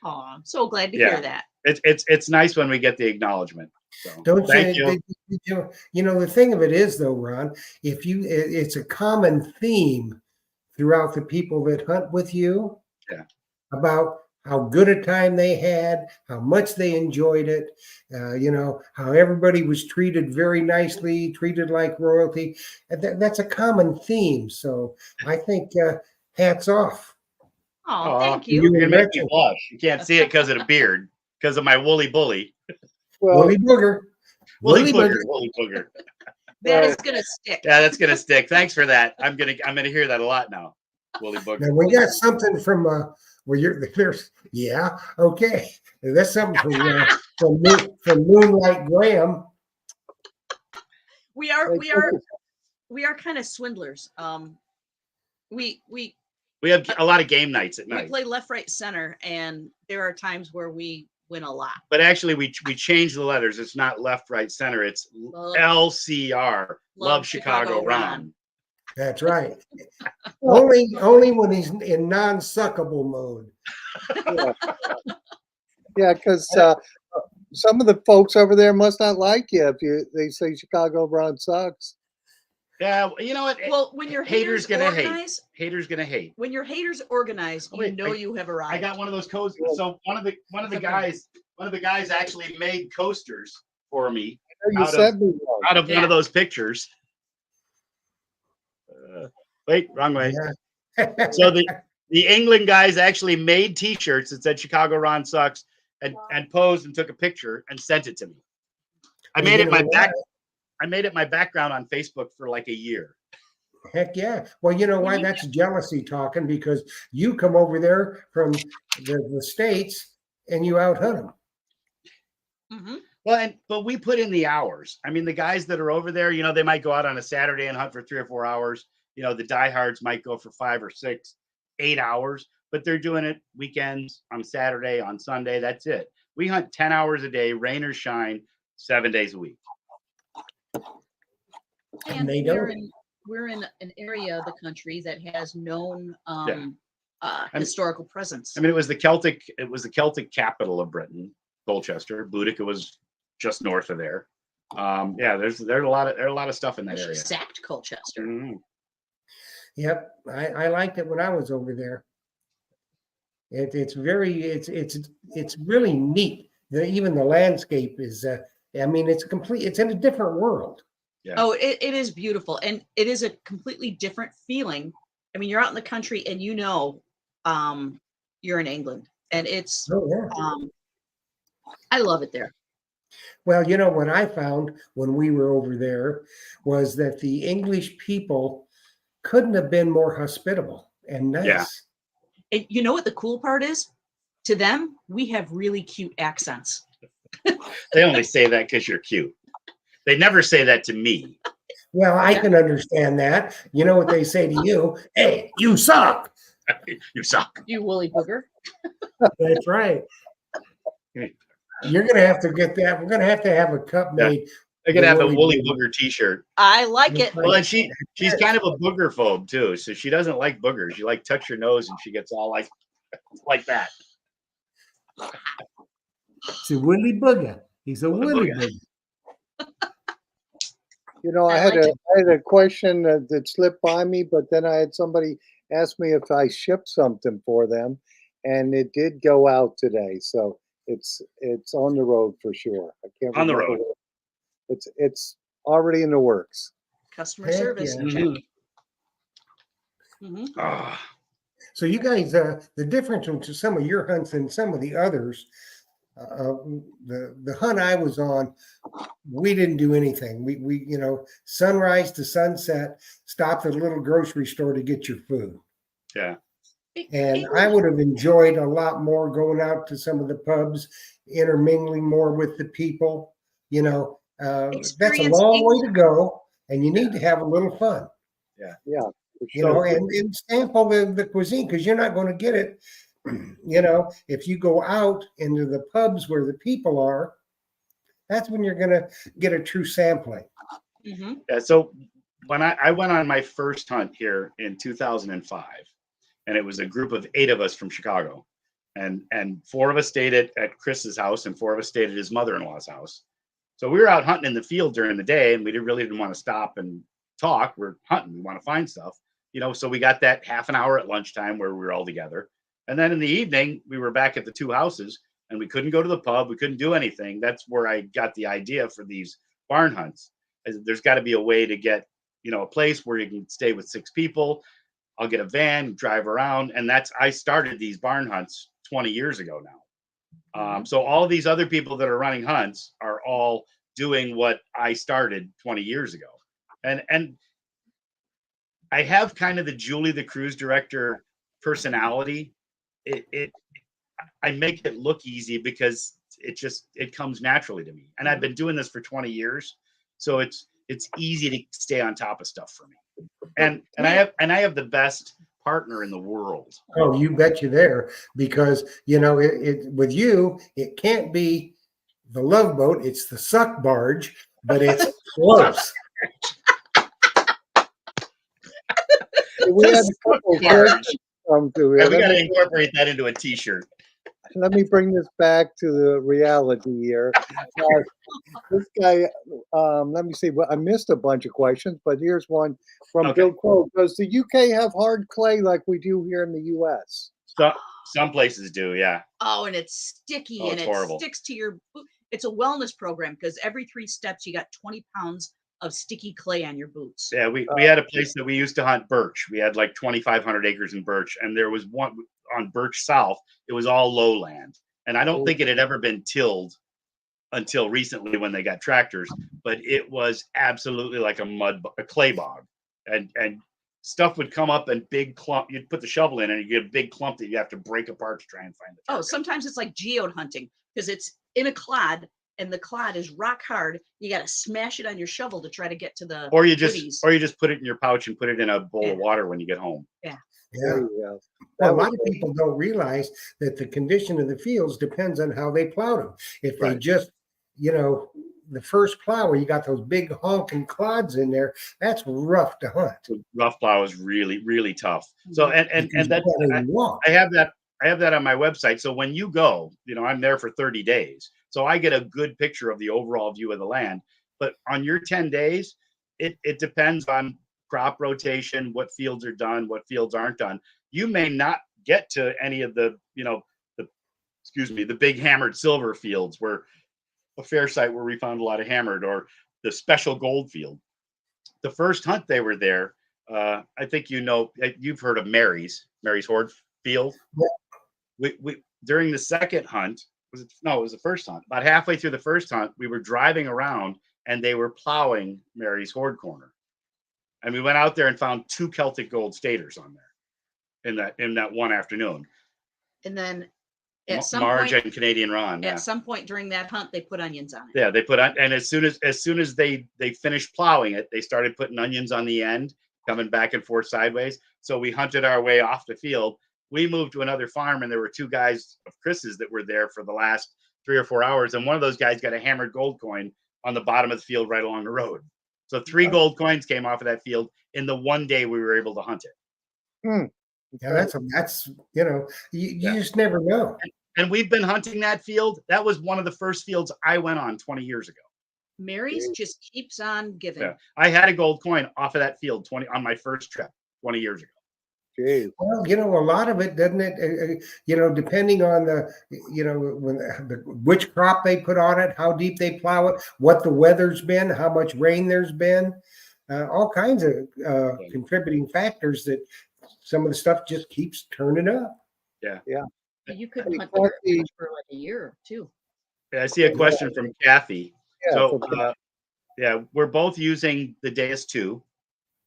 Oh, I'm so glad to Yeah. hear that. It's nice when we get the acknowledgement. So, Don't thank you? You know, the thing of it is, though, Ron, it's a common theme throughout the people that hunt with you. Yeah. About how good a time they had, how much they enjoyed it, you know, how everybody was treated very nicely, treated like royalty. And that's a common theme. So I think hats off. Oh, Oh, thank you're you. gonna make me blush. You can't see it because of the beard, because of my woolly bully. Well, Woolly booger. Woolly Woolly booger. booger. Woolly booger. That is gonna stick. Yeah, that's gonna stick. Thanks for that. I'm gonna hear that a lot now. Woolly Now booger. we got something from okay. That's something from Moonlight Graham. We are Hey, kind of swindlers. We We have a lot of game nights at we night. play left, right, center, and there are times where we win a lot. But actually, we changed the letters. It's not left, right, center. It's Love- LCR. Love Chicago, Chicago, Ron. Ron. That's right. Only when he's in non-suckable mode. Yeah, yeah, because some of the folks over there must not like you if they say Chicago Brown sucks. Yeah, you know what? Well, when your haters gonna organize, hate. Haters gonna hate. when your haters organize, Oh, you wait, know you have arrived. I got one of those coasters. So one of the guys actually made coasters for me You out said me wrong. out of one Yeah. of those pictures. Wait, wrong way. Yeah. So the England guys actually made T-shirts that said "Chicago Ron sucks" and posed and took a picture and sent it to me. I Well, made you it know my back. what? I made it my background on Facebook for like a year. Heck yeah. Well, you know why? That's jealousy talking, because you come over there from the States and you out hunt them. Mhm. Well, but we put in the hours. I mean, the guys that are over there, you know, they might go out on a Saturday and hunt for 3 or 4 hours. You know, the diehards might go for 5 or 6, 8 hours, but they're doing it weekends, on Saturday, on Sunday. That's it. We hunt 10 hours a day, rain or shine, 7 days a week. And they we're don't. we're in an area of the country that has known Yeah. historical presence. I mean, it was the Celtic capital of Britain, Colchester. Boudica was just north of there. Yeah, there's a lot of stuff in that She area. sacked Colchester. Mhm. Yep. I liked it when I was over there. It's really neat. Even the landscape is I mean, it's complete. It's in a different world. Yeah. Oh, it is beautiful, and it is a completely different feeling. I mean, you're out in the country, and you're in England, and it's Oh yeah. I love it there. Well, you know what I found when we were over there was that the English people couldn't have been more hospitable and nice. Yeah. And you know what the cool part is? To them, we have really cute accents. They only say that because you're cute. They never say that to me. Well, I can understand that. You know what they say to you? Hey, you suck. You suck. You woolly booger. That's right. You're going to have to get that. We're going to have a cup Yeah. made. They're gonna have a Woolly woolly booger. booger T-shirt. I like it. Well, and she's kind of a booger phobe too, so she doesn't like boogers. You like touch your nose, and she gets all like that. It's a woolly booger. He's a Woolly woolly booger. booger. You know, I I had like I had a question that slipped by me, but then I had somebody ask me if I shipped something for them, and it did go out today, so it's on the road for sure. I can't On the remember road. where. It's already in the works. Customer Heck service. yeah. Check. Mhm. Mhm. Ah, So you guys, the difference between some of your hunts and some of the others, the hunt I was on, we didn't do anything. We sunrise to sunset, stopped at a little grocery store to get your food. yeah. And I would have enjoyed a lot more going out to some of the pubs, intermingling more with the people. That's a Experience long way England. to go, and you need to have a little fun. Yeah, for You sure. know, and sample the cuisine, because you're not going to get it. If you go out into the pubs where the people are, that's when you're going to get a true sampling. Mhm. Yeah. So when I went on my first hunt here in 2005, and it was a group of 8 of us from Chicago, and 4 of us stayed at Chris's house, and 4 of us stayed at his mother-in-law's house. So we were out hunting in the field during the day, and we didn't want to stop and talk. We're hunting. We want to find stuff, so we got that half an hour at lunchtime where we were all together. And then in the evening, we were back at the 2 houses, and we couldn't go to the pub. We couldn't do anything. That's where I got the idea for these barn hunts. There's got to be a way to get, a place where you can stay with 6 people. I'll get a van, drive around. And I started these barn hunts 20 years ago now. So all these other people that are running hunts are all doing what I started 20 years ago. And I have kind of the Julie the cruise director personality. I make it look easy because it comes naturally to me. And I've been doing this for 20 years. So it's easy to stay on top of stuff for me. And I have the best partner in the world. Oh, you bet you there, because with you, it can't be the Love Boat, it's the Suck Barge, but it's close. We had a couple of questions come through Yeah, here. we got to incorporate that into a T-shirt. Let me bring this back to the reality here. This guy, let me see. Well, I missed a bunch of questions, but here's one from Okay. Bill Crow. Does the UK have hard clay like we do here in the US? Some places do, yeah. Oh, and it's sticky Oh, and it's it horrible. sticks to your boot. It's a wellness program because every 3 steps you got 20 pounds of sticky clay on your boots. Yeah, we had a place that we used to hunt birch. We had like 2,500 acres in birch, and there was one on Birch South. It was all lowland, and I don't think it had ever been tilled until recently when they got tractors. But it was absolutely like a clay bog, and stuff would come up and big clump. You'd put the shovel in, and you get a big clump that you have to break apart to try and find the Oh, target. sometimes it's like geode hunting because it's in a clod and the clod is rock hard. You got to smash it on your shovel to try to get to the Or you goodies. just put it in your pouch and put it in a bowl of water when you get home. Yeah. There you go. Well, a That lot was- of people don't realize that the condition of the fields depends on how they plowed them. If they Right. just, the first plow where you got those big honking clods in there, that's rough to hunt. So rough plow is really, really tough. So and Because that you can't even walk. I have that on my website. So when you go, I'm there for 30 days. So I get a good picture of the overall view of the land. But on your 10 days, it depends on crop rotation, what fields are done, what fields aren't done. You may not get to any of the big hammered silver fields where a fair site where we found a lot of hammered, or the special gold field. The first hunt they were there, I think you've heard of Mary's Hoard Field. Yeah. We during the second hunt, it was the first hunt. About halfway through the first hunt, we were driving around and they were plowing Mary's Hoard Corner. And we went out there and found 2 Celtic gold staters on there in that one afternoon. And then at some Marge point, and Canadian Ron. Yeah. at some point during that hunt, they put onions on it. Yeah, they put on, and as soon as they finished plowing it, they started putting onions on the end, coming back and forth sideways. So we hunted our way off the field. We moved to another farm, and there were 2 guys of Chris's that were there for the last 3 or 4 hours, and one of those guys got a hammered gold coin on the bottom of the field right along the road. So 3 gold coins came off of that field in the one day we were able to hunt it. Yeah, that's you just never know. And we've been hunting that field. That was one of the first fields I went on 20 years ago. Mary's just keeps on giving. Yeah. I had a gold coin off of that field on my first trip 20 years ago. Geez. Well, a lot of it, doesn't it? Depending on which crop they put on it, how deep they plow it, what the weather's been, how much rain there's been, all kinds of contributing factors that some of the stuff just keeps turning up. You could Hey, hunt Kathy. for like a year too. Yeah, I see a question from Kathy. Yeah, So, from- we're both using the Deus 2.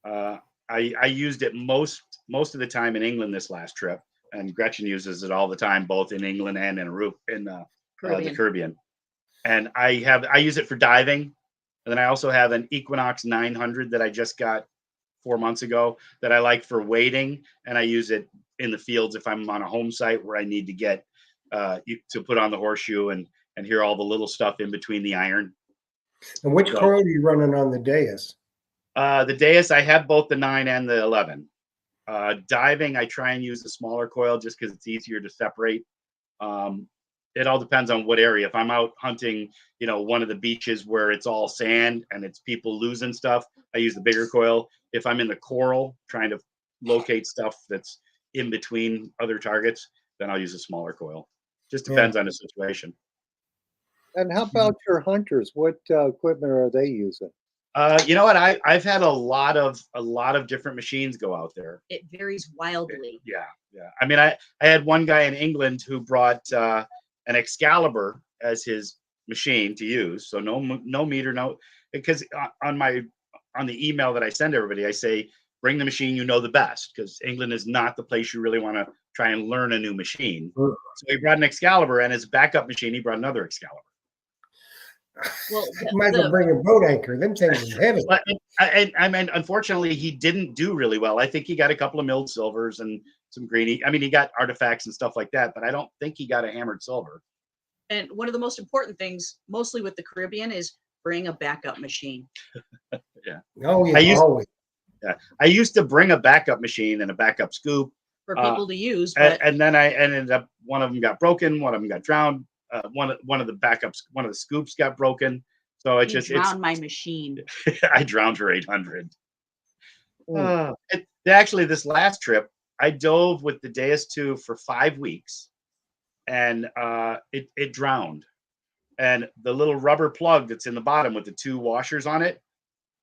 I used it most of the time in England this last trip, and Gretchen uses it all the time, both in England and in the Caribbean. And I use it for diving, and then I also have an Equinox 900 that I just got 4 months ago that I like for wading, and I use it in the fields if I'm on a home site where I need to get to put on the horseshoe and hear all the little stuff in between the iron. And which coil are you running on the Deus? The Deus, I have both the 9 and the 11. Diving, I try and use the smaller coil just because it's easier to separate. It all depends on what area. If I'm out hunting, one of the beaches where it's all sand and it's people losing stuff, I use the bigger coil. If I'm in the coral trying to locate stuff that's in between other targets, then I'll use a smaller coil. Just depends on the situation. And how about your hunters? What equipment are they using? You know what? I've had a lot of different machines go out there. It varies wildly. Yeah. I mean, I had one guy in England who brought an Excalibur as his machine to use. So no meter, because on the email that I send everybody, I say bring the machine you know the best, because England is not the place you really want to try and learn a new machine. Mm. So he brought an Excalibur, and his backup machine, he brought another Excalibur. Well, You might as well bring a boat anchor. Them things are heavy. But I mean, unfortunately, he didn't do really well. I think he got a couple of milled silvers and some greeny. I mean, he got artifacts and stuff like that, but I don't think he got a hammered silver. and one of the most important things, mostly with the Caribbean, is bring a backup machine. Oh, yeah, I used- always. I used to bring a backup machine and a backup scoop, for Uh, people to use, but and then I ended up, one of them got broken, one of them got drowned, one of the backups, one of the scoops got broken. So you drowned my machine. I drowned her 800. Mm. Actually, this last trip, I dove with the Deus 2 for 5 weeks, and it drowned. And the little rubber plug that's in the bottom with the two washers on it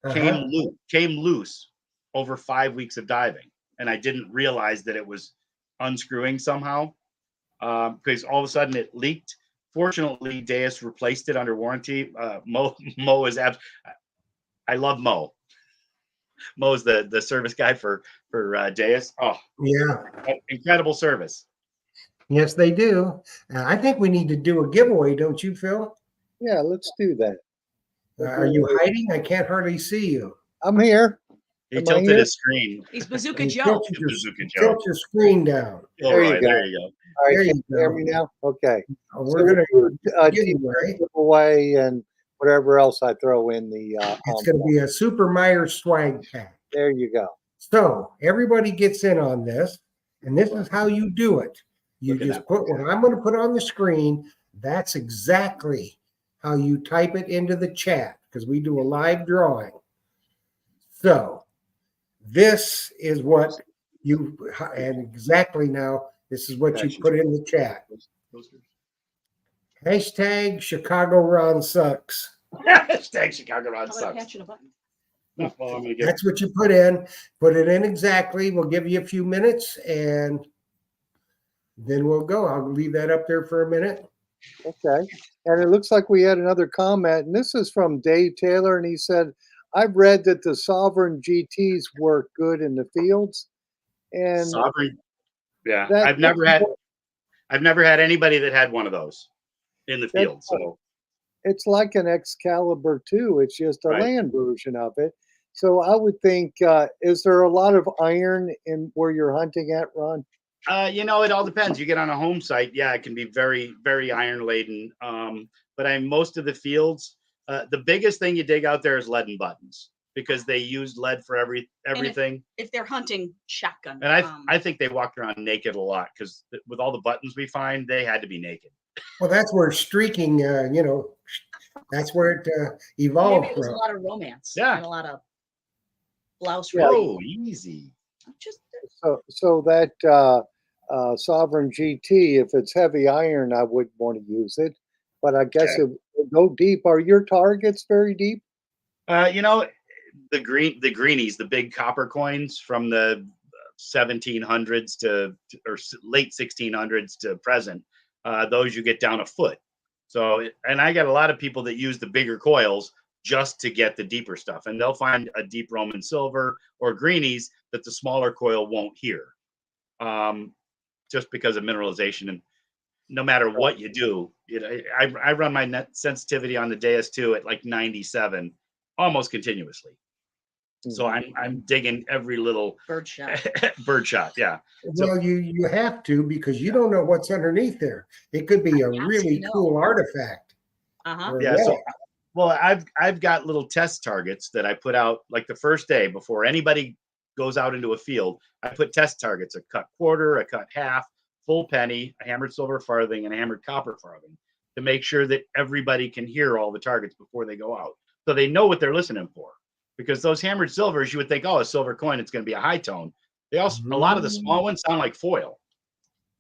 Uh-huh. came loose over 5 weeks of diving, and I didn't realize that it was unscrewing somehow, because all of a sudden it leaked. Fortunately, Deus replaced it under warranty. Mo is I love Mo. Mo's the service guy for Deus. Oh, Yeah. incredible service. Yes, they do. I think we need to do a giveaway, don't you, Phil? Yeah, let's do that. Are you hiding? I can't hardly see you. I'm here. He Am I tilted here? his screen. He's Bazooka You Joe. Tilt your, Bazooka Joe. tilt your screen down. There you Gilroy, go. there you go. All right, There can you you hear go. me now? Okay. We're going to giveaway giveaway. and whatever else I throw in the. It's going to be a Super Myers swag pack. There you go. So everybody gets in on this, and this is how you do it. You Look at just that. put what I'm going to put on the screen. That's exactly how you type it into the chat, because we do a live drawing. So this is what you, and exactly now, this is what you put in the chat. Hashtag Chicago Ron sucks. Hashtag Chicago Rod How about a sucks. patch and a button? No, well, I'm gonna get That's what you put in. Put it in exactly. We'll give you a few minutes, and then we'll go. I'll leave that up there for a minute. Okay. And it looks like we had another comment, and this is from Dave Taylor, and he said, I've read that the Sovereign GTs work good in the fields. And Sovereign. Yeah, that- I've never had anybody that had one of those in the field. So it's like an Excalibur 2. It's just a Right. land version of it. So I would think, is there a lot of iron in where you're hunting at, Ron? it all depends. You get on a home site, yeah, it can be very, very iron laden. But most of the fields, the biggest thing you dig out there is lead and buttons, because they use lead for everything. If they're hunting shotgun. And I think they walked around naked a lot, because with all the buttons we find, they had to be naked. Well, that's where streaking, that's where it evolved maybe it was a from. lot of romance. Yeah. And a lot of blouse. Yeah. Oh, easy. Just So that Sovereign GT, if it's heavy iron, I wouldn't want to use it. But I guess Okay. it would go deep. Are your targets very deep? The greenies, the big copper coins from the 1700s or late 1600s to present, those you get down a foot. So, and I got a lot of people that use the bigger coils just to get the deeper stuff, and they'll find a deep Roman silver or greenies that the smaller coil won't hear, just because of mineralization. And no matter what you do, I run my net sensitivity on the Deus 2 at like 97 almost continuously. So I'm digging every little bird shot. bird shot. Yeah. Well, you have to, because you don't know what's underneath there. It could be a Yes, really no. cool artifact. Uh-huh. or Yeah. So, relic. well, I've got little test targets that I put out like the first day before anybody goes out into a field. I put test targets: a cut quarter, a cut half, full penny, a hammered silver farthing, and a hammered copper farthing, to make sure that everybody can hear all the targets before they go out, so they know what they're listening for. Because those hammered silvers, you would think, oh, a silver coin, it's going to be a high tone. They also, a lot of the small ones sound like foil.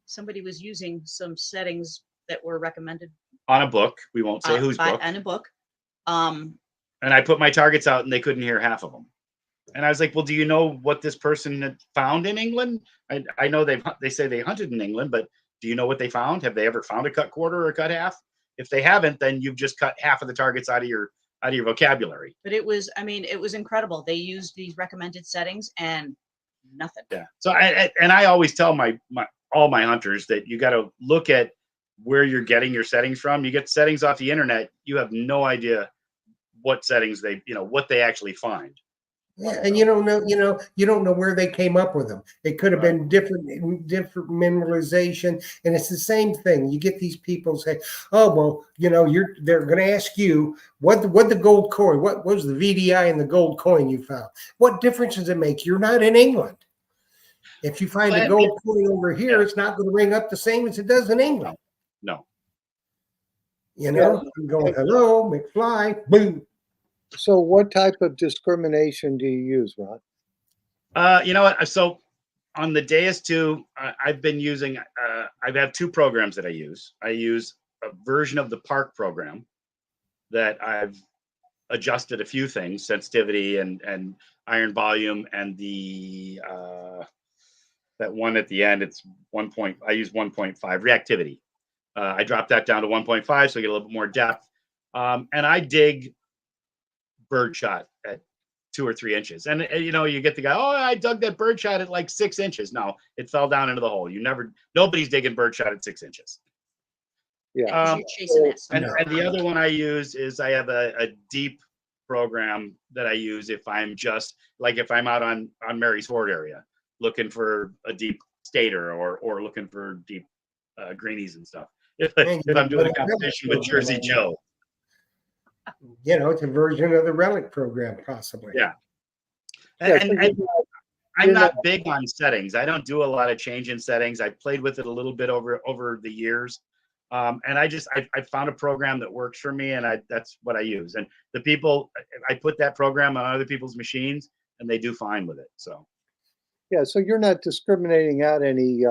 Somebody was using some settings that were recommended On a book, we won't say whose book. in a book. And I put my targets out, and they couldn't hear half of them. And I was like, well, do you know what this person had found in England? I know they say they hunted in England, but do you know what they found? Have they ever found a cut quarter or a cut half? If they haven't, then you've just cut half of the targets out of your vocabulary. But it was incredible. They used these recommended settings and nothing. Yeah. So I always tell all my hunters that you got to look at where you're getting your settings from. You get settings off the internet, you have no idea what settings what they actually find. Yeah, and you don't know, you don't know where they came up with them. It could have been different mineralization, and it's the same thing. You get these people say, "Oh, well, they're going to ask you what the gold coin, what was the VDI in the gold coin you found? What difference does it make? You're not in England. If you find a But- gold coin over here, Yeah. it's not going to ring up the same as it does in England. No. I'm going, hello, McFly, boom. So what type of discrimination do you use, Ron? You know what? So on the Deus 2, I've been using, I have two programs that I use. I use a version of the Park program that I've adjusted a few things, sensitivity and iron volume, and the that one at the end, it's I use 1.5 reactivity. I dropped that down to 1.5 so I get a little bit more depth. And I dig birdshot at 2 or 3 inches. And you get the guy, oh, I dug that birdshot at like 6 inches. No, it fell down into the hole. Nobody's digging birdshot at 6 inches. Yeah. You're chasing that And, stuff. and the other one I use is I have a deep program that I use if I'm just like if I'm out on Mary's Ford area looking for a deep stator or looking for deep greenies and stuff. If I'm doing a competition with Jersey Joe. It's a version of the relic program, possibly. Yeah. Yeah, And so I'm you're not big on settings. I don't do a lot of change in settings. I played with it a little bit over the years. And I found a program that works for me, and that's what I use. And the people, I put that program on other people's machines, and they do fine with it. So yeah, so you're not discriminating out any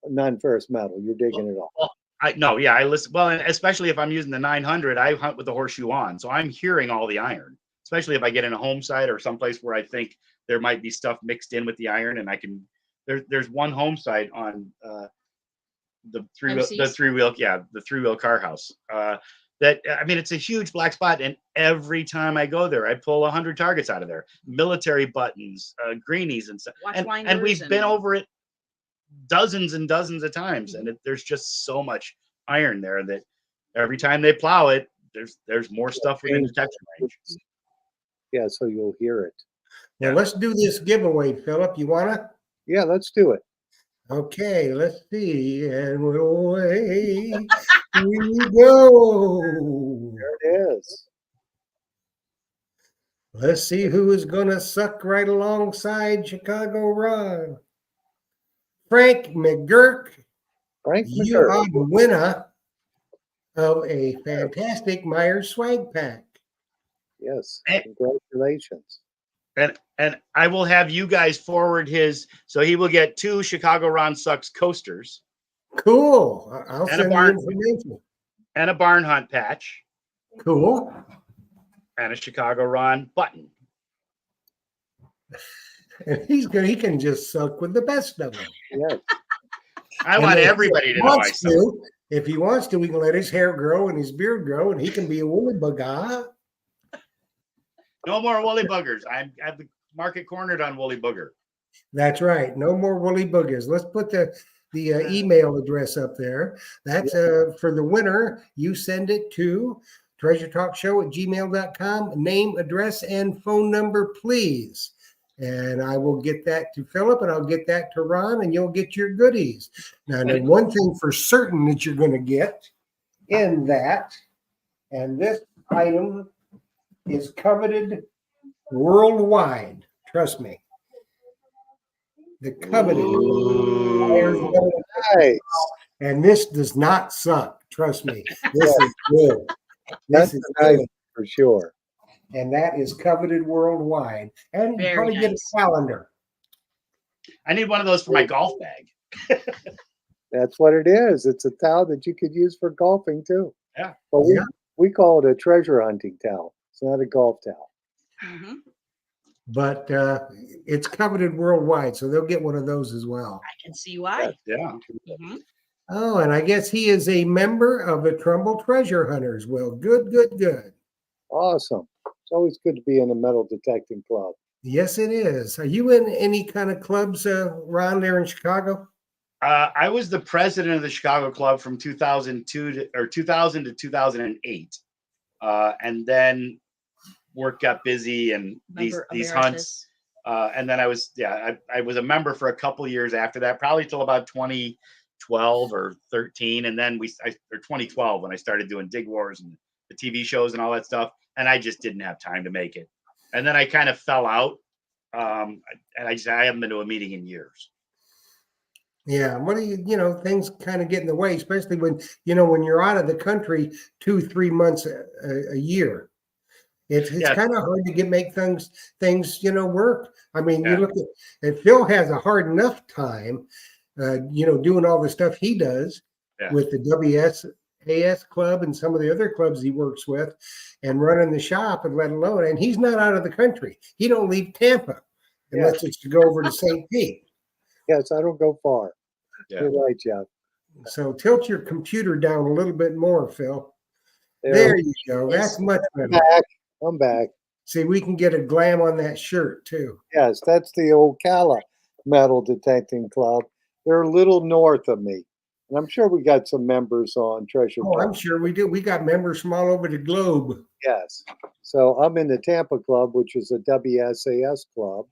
non-ferrous metal. You're digging it all. Well, I listen. Well, and especially if I'm using the 900, I hunt with the horseshoe on, so I'm hearing all the iron. Especially if I get in a home site or someplace where I think there might be stuff mixed in with the iron, and I can. There's one home site on the three-wheel car house. It's a huge black spot, and every time I go there, I pull 100 targets out of there, military buttons, greenies, and stuff. And we've been over it dozens and dozens of times, and there's just so much iron there that every time they plow it, there's more stuff within detection range. Yeah, so you'll hear it. Now let's do this giveaway, Philip. You wanna? Yeah, let's do it. Okay, let's see. And away we go. There it is. Let's see who is gonna suck right alongside Chicago Ron. Frank McGurk, Frank you McGurk. are the winner of a fantastic Myers swag pack. Yes. Hey. Congratulations. And I will have you guys forward his, so he will get 2 Chicago Ron Sucks coasters Cool. I'll And a send you barn- information. and a barn hunt patch Cool. and a Chicago Ron button. And he can just suck with the best of them. Yes. I And want if everybody he to know I wants suck. to, if he wants to, we can let his hair grow and his beard grow, and he can be a woolly bugger. No more woolly buggers. I have the market cornered on woolly booger. That's right. No more woolly boogers. Let's put the email address up there. That's for the winner. You send it to treasuretalkshow@gmail.com. Name, address, and phone number, please. And I will get that to Philip, and I'll get that to Ron, and you'll get your goodies. Now, the one thing for certain that you're going to get in that, and this item is coveted worldwide. Trust me. The coveted. Nice. And this does not suck. Trust me. This is good. That's This is nice good. for sure. And that is coveted worldwide. And you Very probably get a nice. calendar. I need one of those for my golf bag. That's what it is. It's a towel that you could use for golfing too. Yeah. But Yeah. we call it a treasure hunting towel. It's not a golf towel. Mhm. But it's coveted worldwide. So they'll get one of those as well. I can see why. Yeah. Mhm. Oh, and I guess he is a member of the Trumbull Treasure Hunters. Well, good, good, good. Awesome. It's always good to be in a metal detecting club. Yes, it is. Are you in any kind of clubs around there in Chicago? I was the president of the Chicago Club from 2000 to 2008. And then work got busy and Member these emeritus. hunts. And then I was a member for a couple years after that, probably till about 2012 or 13, and then or 2012 when I started doing Dig Wars and the TV shows and all that stuff, and I just didn't have time to make it. And then I kind of fell out, and I haven't been to a meeting in years. Yeah, what do things kind of get in the way, especially when you're out of the country 2-3 months a year. It's Yeah. kind of hard to make things work. I mean, Yeah. you look at Phil has a hard enough time, doing all the stuff he does with the WSAS club and some of the other clubs he works with, and running the shop, and let alone, and he's not out of the country. He don't leave Tampa unless it's to go over to St. Pete. Yes, I don't go far. Yeah. You're right, Jeff. So tilt your computer down a little bit more, Phil. There you go. That's much better. I'm back. See, we can get a glam on that shirt too. Yes, that's the Ocala Metal Detecting Club. They're a little north of me. And I'm sure we got some members on Treasure Oh, I'm Talk. sure we do. We got members from all over the globe. Yes. So I'm in the Tampa Club, which is a WSAS club.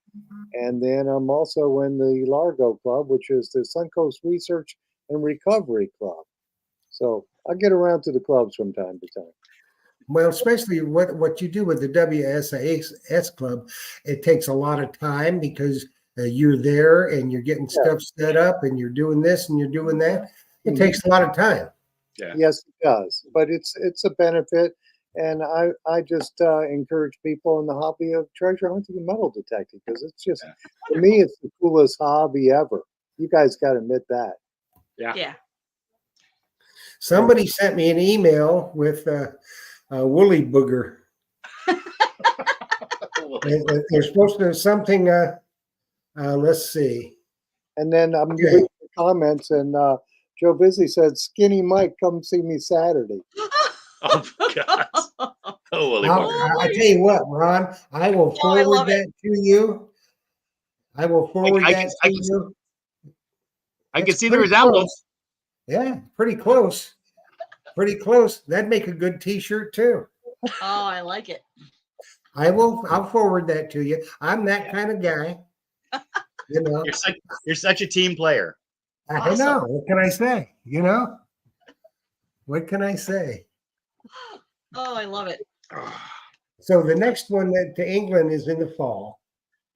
And then I'm also in the Largo Club, which is the Suncoast Research and Recovery Club. So I get around to the clubs from time to time. Well, especially what you do with the WSAS club, it takes a lot of time because you're there and you're getting stuff set up and you're doing this and you're doing that. It takes a lot of time. Yeah. Yes, it does. But it's a benefit. And I just encourage people in the hobby of treasure hunting and metal detecting, because it's just, for me, it's the coolest hobby ever. You guys got to admit that. Yeah. Somebody sent me an email with a woolly booger. They're supposed to have something. Let's see. And then I'm reading the comments, and Joe Busy said, "Skinny Mike, come see me Saturday." Oh God! Holy I tell you what, Ron, I will forward that to you. I will forward that to you. I can see the resemblance. Yeah, pretty close. Pretty close. That'd make a good T-shirt too. Oh, I like it. I'll forward that to you. I'm that kind of guy. You're such a team player. I know. What can I say? What can I say? Oh, I love it. So the next one to England is in the fall.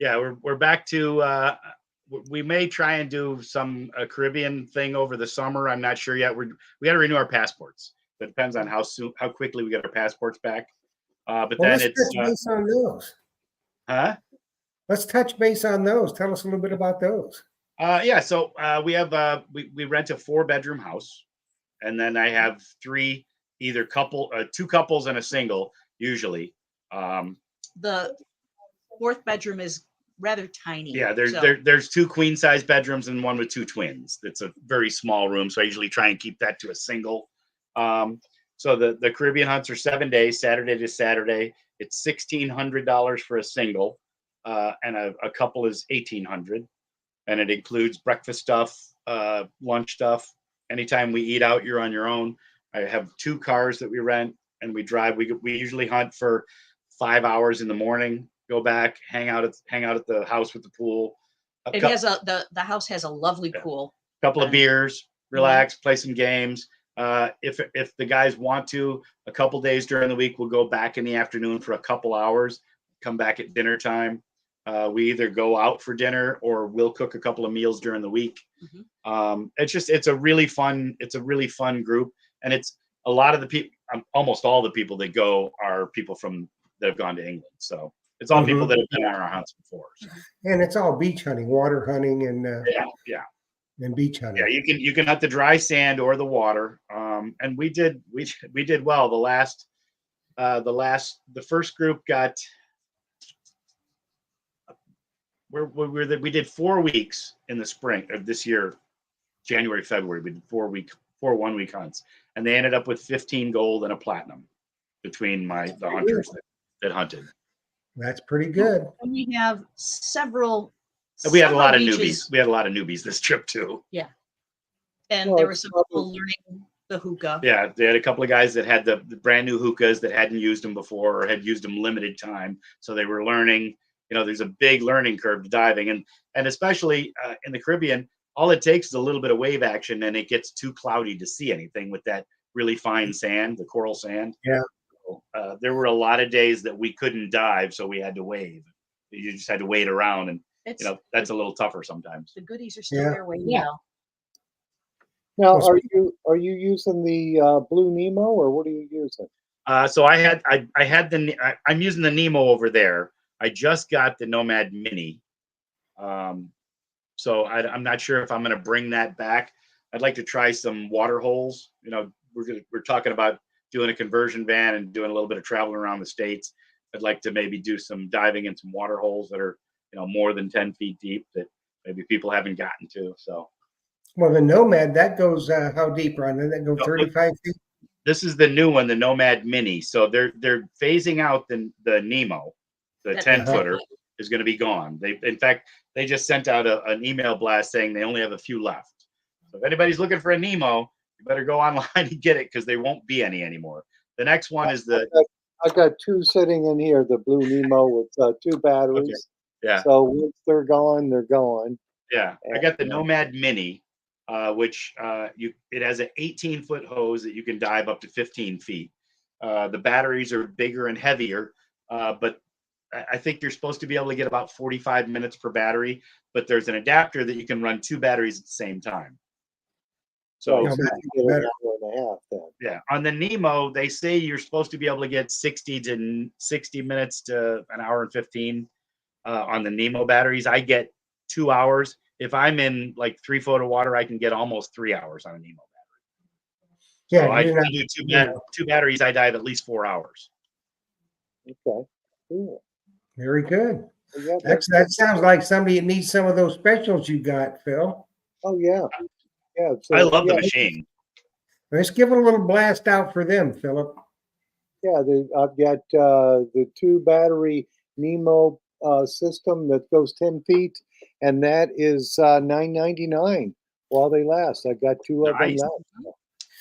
Yeah, we're back to. We may try and do some Caribbean thing over the summer. I'm not sure yet. We got to renew our passports. It depends on how quickly we get our passports back. But then let's touch base on those. Huh? Let's touch base on those. Tell us a little bit about those. Yeah. So we have we rent a 4-bedroom house, and then I have 3, either two couples and a single usually. The 4th bedroom is rather tiny. Yeah, there's 2 queen size bedrooms and one with 2 twins. It's a very small room, so I usually try and keep that to a single. So the Caribbean hunts are 7 days, Saturday to Saturday. It's $1,600 for a single, and a couple is $1,800, and it includes breakfast stuff, lunch stuff. Anytime we eat out, you're on your own. I have 2 cars that we rent, and we drive. We usually hunt for 5 hours in the morning, go back, hang out at the house with the pool. The house has a lovely pool. Couple of beers, relax, play some games. If the guys want to, a couple days during the week, we'll go back in the afternoon for a couple hours, come back at dinner time. We either go out for dinner or we'll cook a couple of meals during the week. It's a really fun group. And it's a lot of the people, almost all the people that go are people that have gone to England. So it's all people that have been on our hunts before. So. And it's all beach hunting, water hunting, and and beach hunting. Yeah, you can hunt the dry sand or the water. And we did well. The first group got we did 4 weeks in the spring of this year, January, February. We did 4 1-week hunts, and they ended up with 15 gold and a platinum between the hunters that hunted. That's pretty good. And we have several. We had a lot of beaches. newbies. We had a lot of newbies this trip too. Yeah, and Well, there were some people learning The hookah. Yeah, they had a couple of guys that had the brand new hookahs that hadn't used them before or had used them limited time, so they were learning. There's a big learning curve to diving, and especially in the Caribbean, all it takes is a little bit of wave action, and it gets too cloudy to see anything with that really fine sand, the coral sand. Yeah. So, there were a lot of days that we couldn't dive, so we had to wave. You just had to wait around, and It's that's a little tougher sometimes. the goodies are still Yeah. there waiting Yeah. now. Now, Well, are you using the Blue Nemo, or what are you using? So I'm using the Nemo over there. I just got the Nomad Mini. So I'm not sure if I'm going to bring that back. I'd like to try some water holes. We're talking about doing a conversion van and doing a little bit of traveling around the States. I'd like to maybe do some diving in some water holes that are, more than 10 feet deep that maybe people haven't gotten to. So well, the Nomad, that goes how deep, Ron? Does that go No, 35 feet? this is the new one, the Nomad Mini. So they're phasing out the Nemo, the That 10 Uh-huh. footer is going to be gone. In fact, they just sent out an email blast saying they only have a few left. So if anybody's looking for a Nemo, you better go online and get it because there won't be any anymore. The next one is the I got two sitting in here, the Blue Nemo with two batteries. yeah. So once they're gone, they're gone. Yeah, I got the Yeah. Nomad Mini, which it has an 18-foot hose that you can dive up to 15 feet. The batteries are bigger and heavier, but I think you're supposed to be able to get about 45 minutes per battery. But there's an adapter that you can run two batteries at the same time. So No, So you can get an hour and a half then. yeah, on the Nemo, they say you're supposed to be able to get 60 minutes to an hour and 15 on the Nemo batteries. I get 2 hours. If I'm in like 3 foot of water, I can get almost 3 hours on a Nemo battery. So Yeah, I you're not- do two batteries. I dive at least 4 hours. Okay, cool. very good. Well, yeah, That sounds like somebody that needs some of those specials you got, Phil. oh yeah, yeah. So, I love the yeah, machine. Let's give it a little blast out for them, Philip. Yeah, I've got the two battery Nemo system that goes 10 feet, and that is $9.99 while they last. I've got two of them Nice. left. I,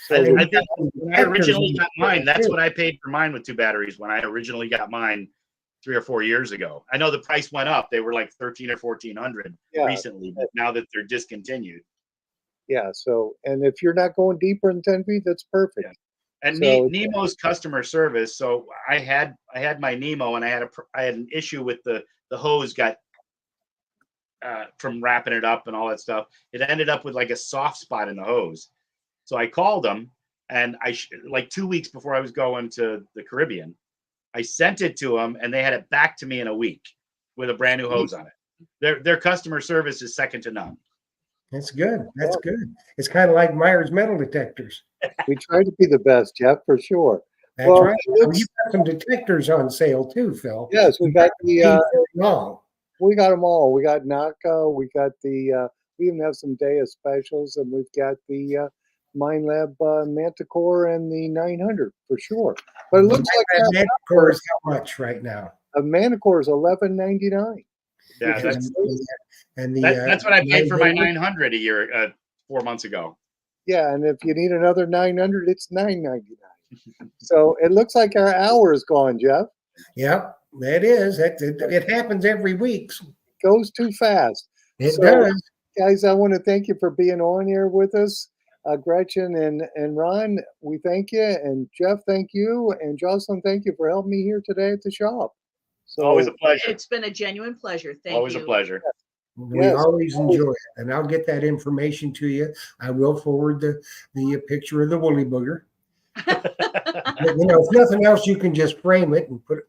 So, I think when I originally got mine, that's too. what I paid for mine with two batteries when I originally got mine 3 or 4 years ago. I know the price went up; they were like 13 or 1400 Yeah. recently, but now that they're discontinued. yeah, so, and if you're not going deeper than 10 feet, that's perfect. Yeah. And So- Nemo's customer service. So I had my Nemo, and I had an issue with the hose got from wrapping it up and all that stuff. It ended up with like a soft spot in the hose. So I called them, and like 2 weeks before I was going to the Caribbean, I sent it to them, and they had it back to me in a week with a brand new hose on it. Their customer service is second to none. That's good. That's good. It's kind of like Myers metal detectors. We try to be the best, Jeff, for sure. That's Well, right. it Well, looks- you got some detectors on sale too, Phil. Yes, we got the Long. we got them all. We got NACA, we got the we even have some Daya specials, and we've got the MindLab Manticore and the 900 for sure. But it looks like That that Manticore is how much right now? a Manticore is $11.99. Yeah, Which that's is- and the that's what I paid for my 900? 900 a year 4 months ago. Yeah, and if you need another 900, it's $9.99. So it looks like our hour is gone, Jeff. Yep, that is. It happens every week. Goes too fast. It So- does. Guys, I want to thank you for being on here with us. Gretchen and Ron, we thank you. And Jeff, thank you. And Jocelyn, thank you for helping me here today at the shop. So Always a pleasure. It's been a genuine pleasure. Thank Always you. a pleasure. We Yes. always enjoy it, and I'll get that information to you. I will forward the picture of the woolly booger. But, if nothing else, you can just frame it and put it.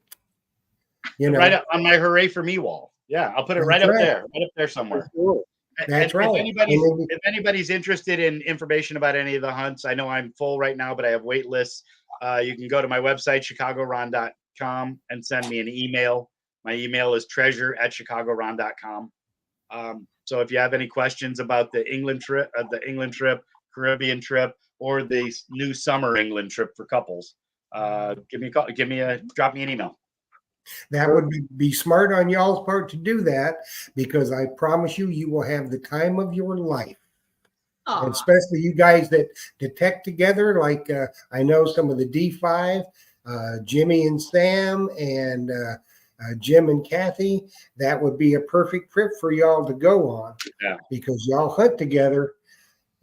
Right up on my Hooray for Me wall. Yeah, I'll put it right That's up right. there, right up there for somewhere. sure. That's And right. If anybody's interested in information about any of the hunts, I know I'm full right now, but I have wait lists. You can go to my website, chicagoron.com, and send me an email. My email is treasure@chicagoron.com. So if you have any questions about the England trip, Caribbean trip, or the new summer England trip for couples, give me a call. Drop me an email. That would be smart on y'all's part to do that, because I promise you, you will have the time of your life. Aw, especially you guys that detect together. Like I know some of the D5, Jimmy and Sam, and Jim and Kathy. That would be a perfect trip for y'all to go on, Yeah. because y'all hunt together,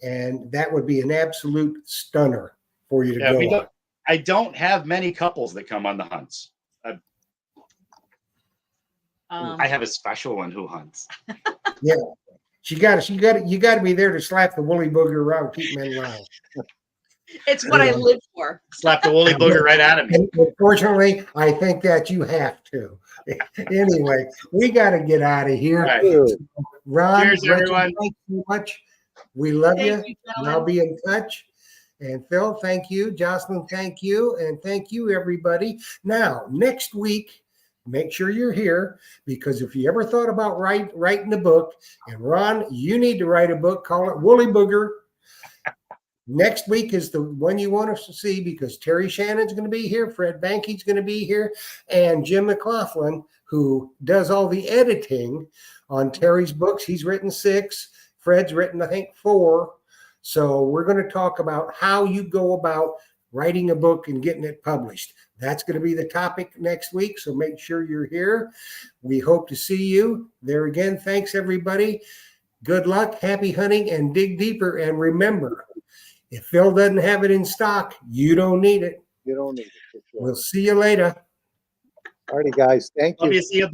and that would be an absolute stunner for you to Yeah, go we on. don't. I don't have many couples that come on the hunts. I have a special one who hunts. Yeah, you got to be there to slap the woolly booger around, keep them in line. it's what I Yeah. live for. Slap the woolly booger right out of me. And unfortunately, I think that you have to. Anyway, we got to get out of here. All right. Good. Ron, Cheers, Richard, everyone. thanks so much. We love you. Thank you, And I'll gentlemen. be in touch. And Phil, thank you. Jocelyn, thank you. And thank you, everybody. Now, next week, make sure you're here, because if you ever thought about writing a book, and Ron, you need to write a book, call it Woolly Booger. Next week is the one you want us to see, because Terry Shannon's going to be here, Fred Banky's going to be here, and Jim McLaughlin, who does all the editing on Terry's books. He's written 6. Fred's written, I think, 4. So we're going to talk about how you go about writing a book and getting it published. That's going to be the topic next week. So make sure you're here. We hope to see you there again. Thanks, everybody. Good luck, happy hunting, and dig deeper. And remember, if Phil doesn't have it in stock, you don't need it. You don't need it. For sure. We'll see you later. Alrighty, guys. Thank you. Let me see you.